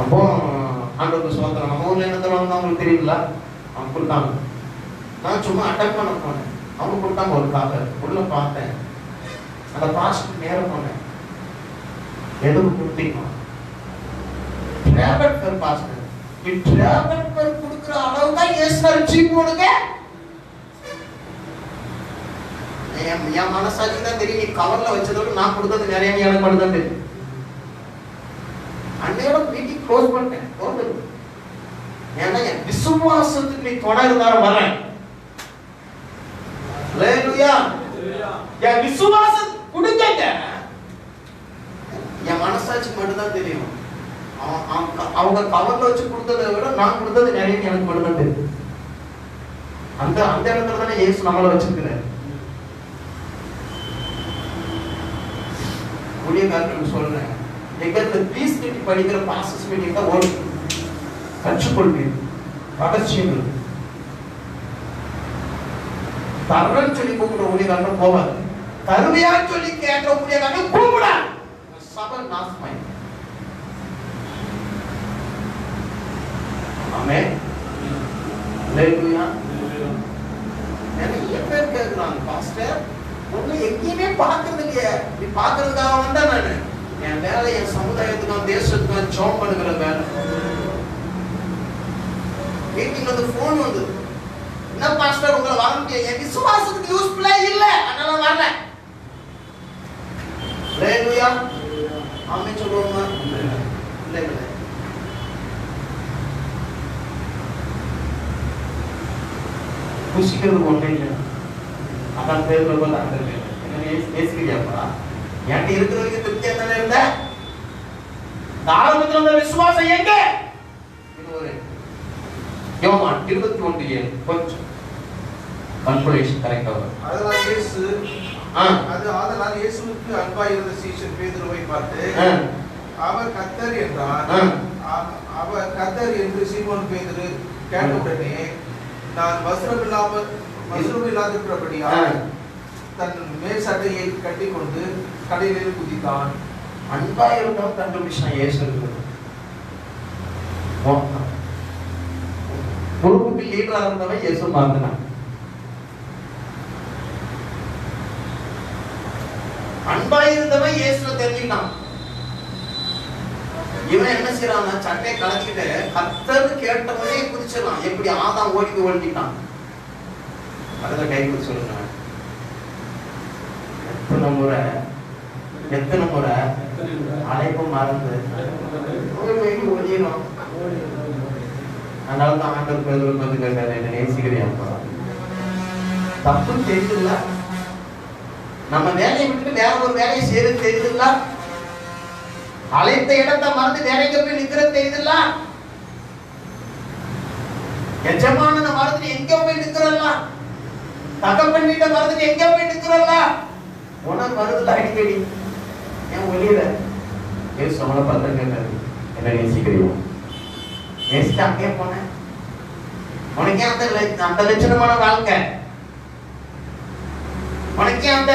அப்போ ஆண்டவருக்கு சோத்திரம். நம்ம ஊர்ல என்ன தருவாங்க அவங்களுக்கு தெரியுங்களா? அவங்க கொடுத்தாங்க. நான் சும்மா அட்டாக் பண்ண போனேன். அவங்க கொடுத்தாங்க ஒரு கவர். உள்ள பார்த்தேன், அந்த பாஸ்ட் நேரம் போனேன். எதுக்கு கொடுத்தீங்க? டிராவல் பேர் பாஸ்ட். டிராவல் பேர் கொடுக்குற அளவு தான் ஏசுனார் சீப் கொடுங்க. என் மனசாட்சி தான் தெரியும். நீ கவர்ல வச்சதோட நான் கொடுத்தது நிறைய எனக்கு மட்டும் தான் தெரியும். அன்னையோட மீட்டிங் க்ளோஸ் பண்ணிட்டேன். ஏன்னா என் விசுவாசத்துக்கு நீ துணை இருந்தாலும் வரேன். அல்லேலூயா. என் விசுவாசம் கொடுங்க. என் மனசாட்சி மட்டும் தான் தெரியும். அவங்க கவர்ல வச்சு கொடுத்ததை விட நான் கொடுத்தது நிறைய எனக்கு மட்டும் தான் தெரியும். அந்த அந்த இடத்துல தானே இயேசு நம்மளை வச்சிருக்கிறார். ஊழியக்காரர்களுக்கு சொல்றேன், எங்களுக்கு பீஸ் கட்டி படிக்கிற பாஸ்டர்ஸ் மீட்டிங் தான் ஓடி கற்றுக்கொள்வீங்க. ரகசியங்கள் தரன்னு சொல்லி கூப்பிடுற ஊழியக்காரர்கள் போவாது. கருமையான்னு சொல்லி கேட்கிற ஊழியக்காரர்கள் கூப்பிட சபை நாசமாய். ஆமென். அல்லேலூயா. நிறைய பேர் கேட்கிறாங்க, பாஸ்டர் ஒண்ணு எங்கேயுமே பார்க்கறது இல்லையே. நீ பார்க்கறதுக்காக வந்தா நானு என் வேலை என் சமுதாயத்துக்கும் தேசத்துக்கும் ஜெபம் பண்ணுகிற வேலை. மீட்டிங் வந்து போன் வந்து, என்ன பாஸ்டர் உங்களை வர முடியாது, என் விசுவாசத்துக்கு யூஸ்ஃபுல்லா இல்ல, அதனால வரல. அல்லேலூயா. ஆமென் சொல்லுவோமா? இல்ல இல்ல. புசிக்கிறது ஒண்ணு இல்லை. அதான் பேருல போல அந்த என்ன பேசுகிறியாப்பா? என்கிட்ட இருக்கிறவங்க திருப்தியா தானே இருந்த. ஆரம்பத்தில் அந்த விசுவாசம் எங்க? இன்னொரு யோவான் 21:7 கொஞ்சம் கன்க்ளூஷன் கரெக்டா வரும். அதனால இயேசுவுக்கு அன்பாய் இருந்த சீஷன் பேதுருவை பார்த்து அவர் கர்த்தர் என்றார். அவர் கர்த்தர் என்று சீமோன் பேதுரு கேட்டவுடனே நான் வஸ்திரம் இல்லாதிருக்கிறபடியால் தன் மேல் சட்டையை கட்டிக்கொண்டு கடலில் குதித்தான். அன்பாய் இருந்தவன் கண்டுபிடிச்சான் இயேசு இருக்கிறது. குருவுக்கு லீடரா இருந்தவன் இயேசு மாறினான். அன்பாய் இருந்தவன் இயேசுவை தெரிஞ்சுக்கிட்டான். இவன் என்ன செய்யறான்? சட்டையை கலக்கிட்டு கர்த்தர் கேட்டவனே குதிச்சிடலாம். எப்படி ஆதாம் ஓடிக்கிட்டான். அதுல கை குதி சொல்லுங்க. எத்தனை முறை அழைப்பு மறந்து ஓடிடும். அதனாலதான் ஆண்டவர் பேதுரு வந்து கேட்டாரு, என்ன நேசிக்கிறியாப்பா? தப்பு தெரியுதுல்ல, நம்ம வேலையை விட்டுட்டு வேற ஒரு வேலையை செய்யறது தெரியுதுல்ல, அழைத்த இடத்தை மறந்து வேற எங்க போய் நிக்கிறது தெரியுதுல்ல, எஜமானனை மறந்து எங்க போய் நிக்கிறல்ல, தகப்பன் வீட்டை மறந்து எங்க போய் நிக்கிறல்ல, உனக்கு வருதுல அடிக்கடி. ஏன் ஒளியில ஏசு நம்மளை பார்த்து கேட்டாரு, என்ன நேசிக்கிறியோ? நேசிட்டு அங்கே போனேன். உனக்கே அந்த லட்சணமான வாழ்க்கை, உனக்கே அந்த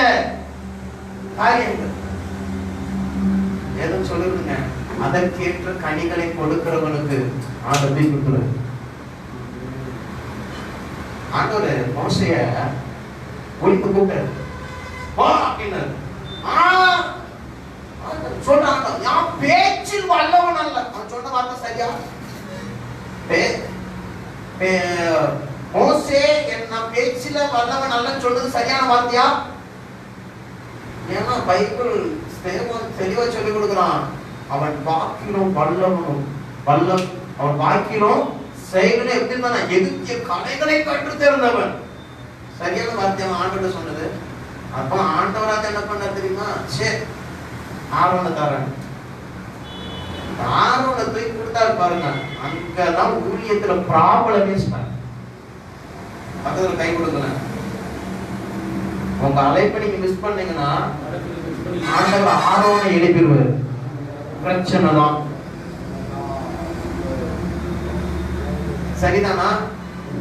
காரியங்கள் எதுவும் சொல்லுங்க. அதற்கேற்ற கனிகளை கொடுக்கிறவனுக்கு ஆண்டத்தை கொடுக்கிறது. ஆண்டவர் மோசைய ஒழித்து கூப்பிட்டாரு, வா அப்படின்னாரு. சொல்றாங்க, நான் பேச்சில் வல்லவன் அல்ல. அவன் சொன்ன வார்த்தை சரியா? மோசே நான் பேச்சில வல்லவன் அல்லன்னு சொல்றது சரியான வார்த்தையா? ஏன்னா பைபிள் தெளிவா சொல்லி கொடுக்கிறான், அவன் வாக்கிலும் வல்லவனும் அவன் வாக்கிலும் செய்கணும் எப்படி இருந்தா எதிர்த்திய கலைகளை கற்று தேர்ந்தவன். சரியான வார்த்தை ஆண்டவர் சொன்னது. அப்ப ஆண்டவராக என்ன பண்ண தெரியுமா? சரி ஆரோனை தரேன். ஆரோனை தூக்கி கொடுத்தாரு பாருங்க. அங்கதான் ஊழியத்துல ப்ராப்ளமே ஸ்டார்ட். பக்கத்துல கை கொடுக்கல. உங்க அழைப்பை நீங்க மிஸ் பண்ணீங்கன்னா ஆண்டவர் ஆரோனை எழுப்பிடுவார். பிரச்சனை தான். சரிதானா?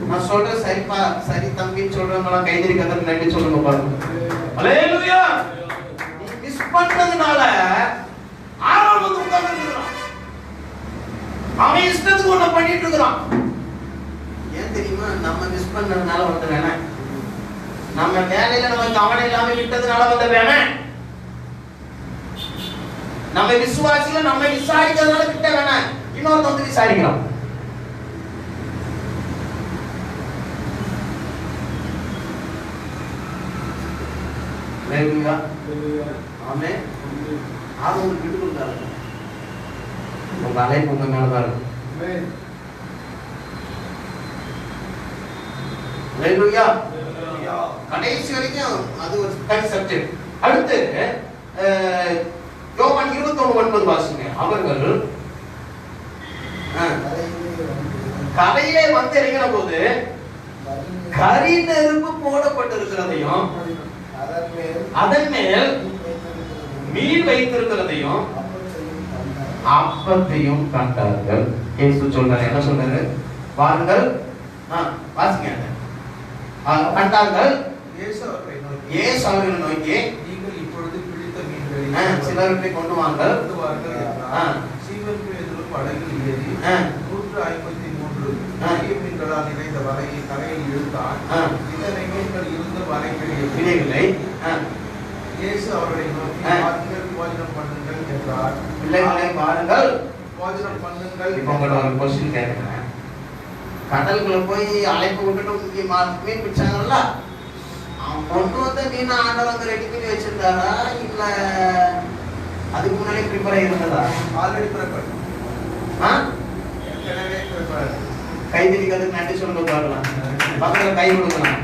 நான் சொல்றேன் சரிப்பா, சரி தம்பின்னு சொல்றவங்க கைதறி கதற்கு நன்றி சொல்லுங்க பாருங்க. ஹல்லேலூயா. நீ மிஸ் பண்ணதுனால ஆரோன் வந்து உட்கார்ந்து இருக்கான். அவன் இஷ்டத்துக்கு ஒண்ணு பண்ணிட்டு இருக்கான். ஏன் தெரியுமா? நம்ம மிஸ் பண்ணதுனால வந்து வேணாம். நம்ம வேலையில நம்ம கவனம் இல்லாம விட்டதுனால வந்து வேணாம். நம்ம விசுவாசில நம்ம விசாரிக்கிறதுனால விட்ட வேணாம். இன்னொருத்த வந்து விசாரிக்கிறோம். ஹல்லேலூயா. ஆமென். அது உங்களுக்கு விட்டு கொடுத்தாரு. உங்க அழைப்பு உங்க மேலதான் இருக்கு. ஹல்லேலூயா. கடைசி வரைக்கும் அது ஒரு தனி சப்ஜெக்ட். அடுத்து யோவான் 21:9 வாசிங்க. அவர்கள் கரையிலே வந்து இறங்கின போது கரி நெருப்பு போடப்பட்டிருக்கிறதையும் அதன் மேல் மீன் வைத்திருக்கிறதையும் அப்பத்தையும் கண்டார்கள். இயேசு சொல்றாரு. என்ன சொல்றாரு? வாருங்கள் வாசிங்க. கண்டார்கள். இயேசு அவர்களை நோக்கி நீங்கள் இப்பொழுது பிடித்த மீன்களை சிலருக்கு கொண்டு வாங்கள். சீமோன் பேதுரு படகில் ஏறி 153 மீன்களால் நிறைந்த வலையை கரையில் இழுத்தான். இத்தனை மீன்கள் இருந்த வலை கிடைக்கவில்லை. இயேசு அவர்களை நோக்கி பாருங்கள், போஜனம் பண்ணுங்கள் என்றார். பிள்ளைகளை பாருங்கள், போஜனம் பண்ணுங்கள். இப்போ உங்கள்ட்ட ஒரு கொஸ்டின் கேட்கிறேன். கடலுக்குள்ள போய் அழைப்பு விட்டுட்டு மீன் பிடிச்சாங்கல்ல, அவன் கொண்டு வந்த மீன் ஆண்டவர் அங்க ரெடி பண்ணி வச்சிருந்தாரா இல்ல அதுக்கு முன்னாடி ப்ரிப்பேர் ஆயிருந்ததா? Already prepare. கை திரிக்கிறதுக்கு நன்றி சொல்லுங்க பாருலாம். பக்கத்துல கை கொடுக்கலாம்.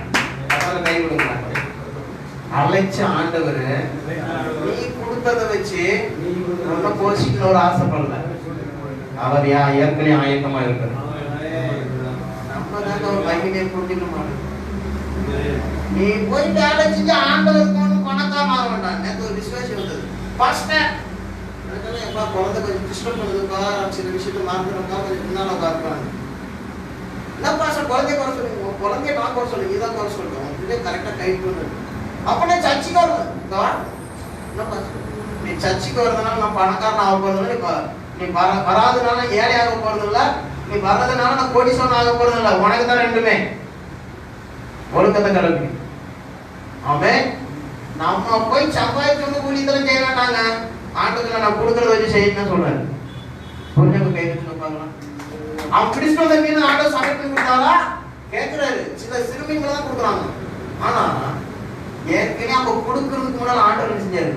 பக்கத்துல கை கொடுக்கலாம். அழைச்ச ஆண்டவர் நீ கொடுத்ததை வச்சு ரொம்ப போஷிக்கணும் ஒரு ஆசைப்படல. அவர் ஏற்கனவே ஆயத்தமா இருக்கிறார். நம்ம தாங்க ஒரு மகிமையை புரிஞ்சுக்க மாட்டோம். நீ போய் வேலை செஞ்சு ஆண்டவருக்கு ஒன்றும் பணக்காம ஆக வேண்டாம். எனக்கு ஒரு விசுவாசம் வந்தது. ஃபர்ஸ்ட் எப்பா குழந்தை கொஞ்சம் டிஸ்டர்ப் பண்ணுதுப்பா, சில விஷயத்த மாத்திரப்பா, கொஞ்சம் பின்னால உட்காருப்பாங்க. என்னப்பா சார் குழந்தைய குறை சொல்லுங்க, குழந்தைய நான் குறை சொல்லுங்க, இதான் குறை சொல்லுங்க, இதே கரெக்டாக கைட் பண்ணு. அப்போ நான் சர்ச்சுக்கு வருவேன். என்னப்பா நீ சர்ச்சுக்கு வரதுனால நான் பணக்காரன் ஆக போறதில்லை, நீ வராதனால ஏழை ஆக போறதில்லை, நீ வர்றதுனால நான் கோடீஸ்வரன் ஆக போறதில்லை. உனக்கு தான் ரெண்டுமே ஒழுக்கத்தை கலப்பி. அவன் நம்ம போய் சம்பாதிச்சு வந்து ஊழியத்தில் செய்ய வேண்டாங்க. ஆண்டுகளை நான் கொடுக்கறத வச்சு செய்யணும்னு சொல்றேன். புரிஞ்சவங்க கை வச்சு பார்க்கலாம். அவன் பிடிச்சிட்டு வந்த மீன் ஆண்டவர் சமைத்து கொடுத்தாரா கேட்கிறாரு. சில சிறுமீன்களை தான் கொடுக்குறாங்க. ஆனா ஏற்கனவே அவங்க கொடுக்கறதுக்கு முன்னால ஆண்டவர் என்ன செஞ்சாரு?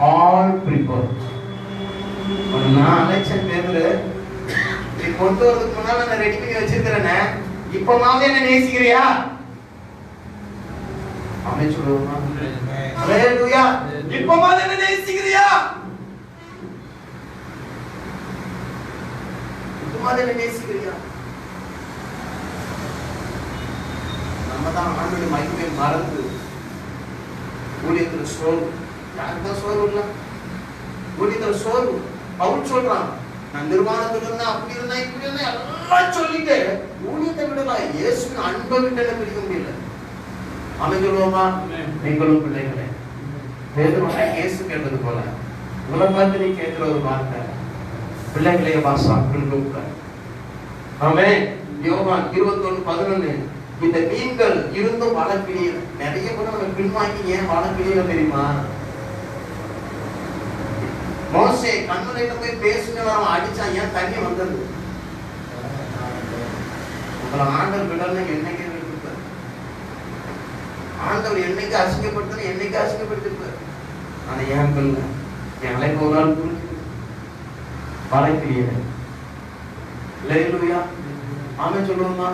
All prepare. ஒரு 4 லட்சம் பேர்ல நீ கொண்டு வரதுக்கு முன்னால நான் ரெடி பண்ணி வச்சிருக்கிறேன்னு இப்பமாவது என்ன நேசிக்கிறியா? அப்படின்னு சொல்லுவோமா? ஹல்லேலூயா. இப்பமாவது என்ன நேசிக்கிறியா? இப்பமாவது என்ன நேசிக்கிறியா? நம்ம தான் ஆண்டவருடைய மகிமையை மறந்து ஊழியத்தில் சோர்வு. யாருக்கு தான் சோர்வு இல்லை? ஊழியத்தில் சோர்வு. பவுல் சொல்றான், நான் நிர்வாணத்துல இருந்தேன், அப்படி இருந்தேன், இப்படி இருந்தேன், எல்லாம் சொல்லிட்டு ஊழியத்தை விடலாம். இயேசுவின் அன்பை விட்டு என்ன பிடிக்க முடியல. அவன் சொல்லுவோமா? நீங்களும் பிள்ளைகளே, இயேசு கேட்டது போல உங்களை பார்த்து நீ கேட்கிற ஒரு வார்த்தை, பிள்ளைகளே வாசாக்கள். ஆமென். யோவான் 21:11 இந்த மீன்கள் இருந்தும் வளர்ப்பிடியல. நிறைய கூட நம்ம பின்வாங்கி ஏன் வளர்ப்பிடியல தெரியுமா? மோசே கண்மலையில போய் பேசுங்க, அவன் அடிச்சான், ஏன் தண்ணி வந்தது? உங்களை ஆண்டவர் விடல என்னைக்கு விட்டுருப்பார். ஆண்டவர் என்னைக்கு அசிங்கப்படுத்தணும், என்னைக்கு அசிங்கப்படுத்திருப்பார். ஆனா ஏன் பிள்ளை என் அழைப்பு ஒரு நாள் புரிஞ்சு வளர்ப்பிடியல. ஹல்லேலூயா. ஆமென் சொல்லுவோமா?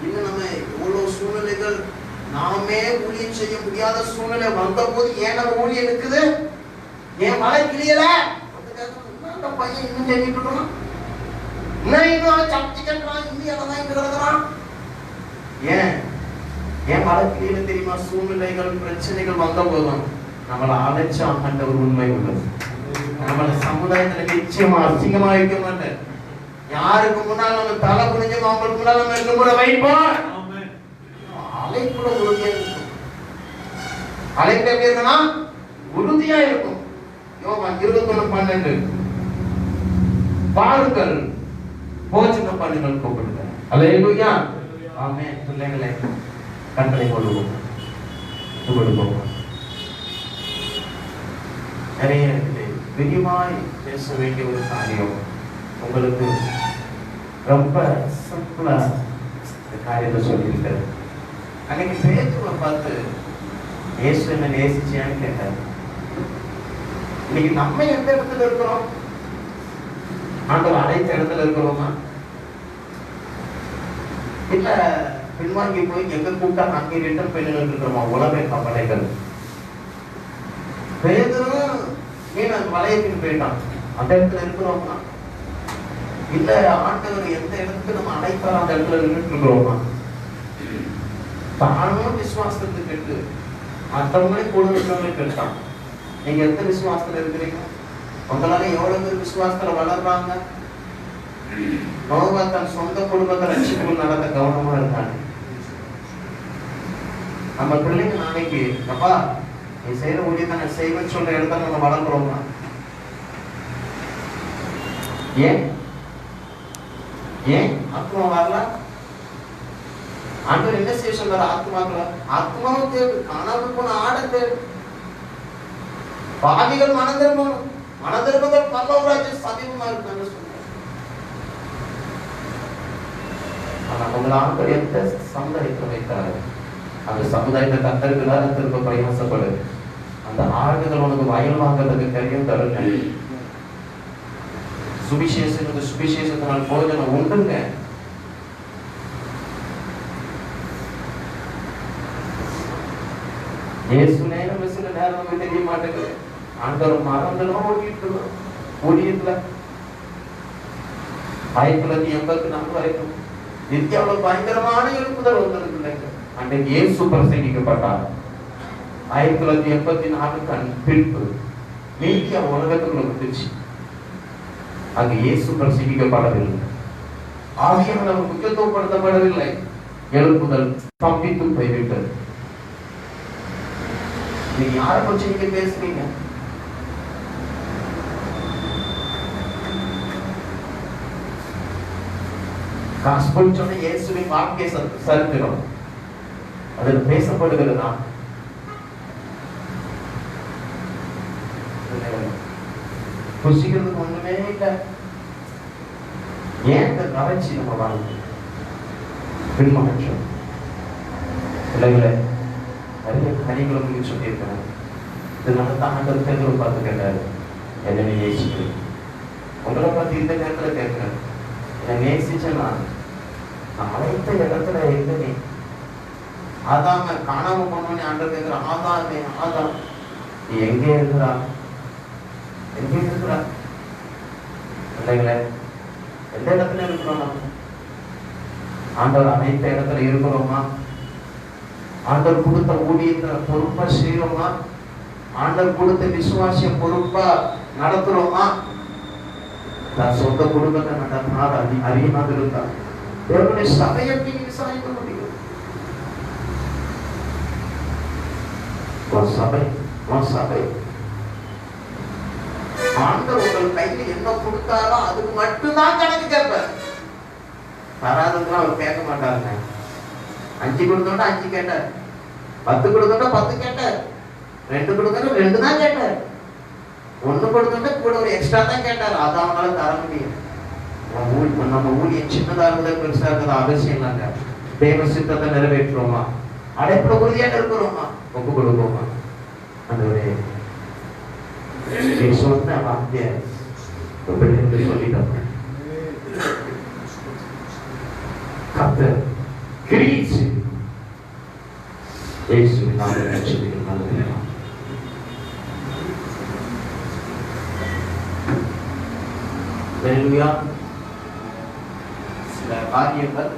இன்னும் நம்ம எவ்வளவு சூழ்நிலைகள் நாமே ஊழியம் செய்ய முடியாத சூழ்நிலை வந்த போது ஏன் நம்ம ஊழியம் இருக்குது? ஏன் மழை கிளியல? அந்த பையன் இன்னும் செஞ்சுட்டு இருக்கான், இன்னும் சப்தி கட்டுறான், இன்னும் எல்லாம் கிடக்குறான். ஏன் மழை கிளியல தெரியுமா? சூழ்நிலைகள் பிரச்சனைகள் வந்த போதும் நம்மளை அழைச்சா ஆண்டவர் உண்மை உள்ளது. நம்மளை சமுதாயத்துல நிச்சயமா அசிங்கமா வைக்க மாட்டேன். யாருக்கு முன்னால் நம்ம தலை குனிஞ்சு அவங்களுக்கு முன்னால் நம்ம இன்னும் கூட வைப்போம். அழைப்புல உறுதியா இருக்கும். அழைப்பு எப்படி இருக்குன்னா உறுதியா இருக்கும். யோவான் 21:12 பாருங்கள் போஜனம் பண்ணுங்கள் கூப்பிடுங்க. அல்லேலூயா. ஆமென். பிள்ளைகளே கண்களை மூடுவோம். நிறைய விரிவாய் பேச வேண்டிய ஒரு காரியம். உங்களுக்கு ரொம்ப சிம்பிளா இந்த காரியத்தை சொல்லியிருக்காரு. அன்னைக்கு பேதுருவை பார்த்து இயேசு என்ன நேசிச்சியான்னு கேட்டார். இன்னைக்கு நம்ம எந்த இடத்துல இருக்கிறோம்? ஆண்டவர் அனைத்து இடத்துல இருக்கிறோமா? இல்ல பின்வாங்கி போய் எங்க கூட்டா அங்கே ரிட்டர்ன் பண்ணி இருக்கிறோமா? உலக கவலைகள். பேதுரு மீன் அந்த வளையத்தின் போயிட்டான், அந்த இடத்துல இருக்கிறோமா? இல்ல ஆண்டவர் எந்த இடத்துக்கு நம்ம அழைப்பார் அந்த இடத்துல நின்றுட்டு இருக்கிறோமா? தானும் விசுவாசத்துக்கு கெட்டு மற்றவங்களே கூட இருக்கிறவங்களே கெட்டான். நீங்க எந்த விசுவாசத்துல இருக்கிறீங்க? உங்களால எவ்வளவு பேர் விசுவாசத்துல வளர்றாங்க? நோவா தன் சொந்த குடும்பத்தை ரட்சிப்பு நடத்த கவனமா இருக்காங்க. நம்ம பிள்ளைங்க நாளைக்கு அப்பா நீ செய்யற ஊழியத்தை நான் செய்வேன்னு சொல்ற இடத்துல நம்ம வளர்க்குறோமா? ஏன் ஆத்மா வரல? ஆண்டவர் என்ன செய்ய சொல்றாரு? ஆத்மாக்களை ஆத்மாவும் தேவை, காணாமல் போன ஆட தேவை. பாவிகள் மனதிரும்பங்கள் பரலோகராஜ்ய சமீபமா இருக்கான்னு சொல்றாரு. ஆனா உங்களை ஆண்டவர் எந்த சமுதாயத்தை வைத்தாரு? அந்த சமுதாயத்தை கத்தருக்குதான் திரும்ப பிரயாசப்படு. அந்த ஆடுகள் உனக்கு வயல் வாங்கிறதுக்கு தெரியும் தருங்க. சுவிசேஷத்தினால் போஜனம் உண்டுங்க. இயேசு நேரம் சில நேரம் நமக்கு தெரிய மாட்டேங்குது. ஆண்டவர் மறந்துடும் ஊழியத்துல 1984 வரைக்கும் இந்தியாவில் பயங்கரமான எழுப்புதல் வந்தது இல்லைங்க. அன்றைக்கு இயேசு பிரசங்கிக்கப்பட்டார். 1984 பின்பு மீடியா உலகத்துக்குள்ள வந்துச்சு. அங்கு இயேசு பிரசங்கிக்கப்படவில்லை. ஆவியானவர் முக்கியத்துவப்படுத்தப்படவில்லை. எழுப்புதல் தப்பித்து போய்விட்டது. நீங்க யாரை பற்றி நீங்க பேசுறீங்க? காஸ்பல் சொன்ன இயேசுவின் வாழ்க்கை சரித்திரம் அதில் பேசப்படுகிறதா? புசிக்கிறதுக்கு ஒண்ணுமே இல்லை. ஏன் இந்த கவர்ச்சி நம்ம வாழ்க்கை பின்மாற்றம்? பிள்ளைகளை நிறைய கனிகளும் சொல்லியிருக்கிறேன். இதனால தான் ஆண்டவர் பேதுருவை பார்த்து கேட்டாரு, என்ன நீ நேசிக்கிறேன்? உங்களை பார்த்து இந்த நேரத்துல கேட்கிறேன், என்னை நேசிச்சேன்னா நான் அழைத்த இடத்துல எங்க நீ? ஆதாம காணாம போனோன்னு ஆண்டவர் கேட்கிறான், ஆதாம் நீ எங்கே இருக்கிறா? எங்கே இருக்கிறா? பிள்ளைங்களே எந்த இடத்துல இருக்கிறோம்? நம்ம ஆண்டவர் அனைத்த இடத்துல இருக்கிறோமா? ஆண்டவர் கொடுத்த ஊழியத்தை பொறுப்பா செய்யறோமா? ஆண்டவர் கொடுத்த விசுவாசிய பொறுப்பா நடத்துறோமா? தன் சொந்த குடும்பத்தை நடத்தினார் அறியாமல் இருந்தார். தேவனுடைய சபையை விசாரிக்க முடியும். சபை ஆண்டவர் உங்கள் கையில் என்ன கொடுத்தாரோ அதுக்கு மட்டும்தான் கணக்கு கேட்பார். தராதுன்னா அவர் கேட்க மாட்டாருங்க. 5 கொடுத்தோம்னா 5 கேட்டார், 10 கொடுத்தோம்னா 10 கேட்டார், 2 கொடுத்தோம்னா 2 தான் கேட்டார், 1 கொடுத்தோம்னா கூட ஒரு எக்ஸ்ட்ரா தான் கேட்டார். அதை அவங்களால தர முடியும். நம்ம ஊழியம் சின்னதா இருந்தது பெருசா இருக்கிறது அவசியம் இல்லைங்க. தேவ சித்தத்தை நிறைவேற்றுவோமா? அடைப்புல உறுதியாக இருக்கிறோமா? ஒப்பு கொடுப்போமா? அந்த சொன்ன வார்த்தைய சொல்லிட்டோம். கர்த்தர் கிரியை செய்து இயேசுவின் நாமத்தில் ஜெபிக்கிறோம். அல்லேலூயா. அல்லேலூயா. சில காரியங்கள்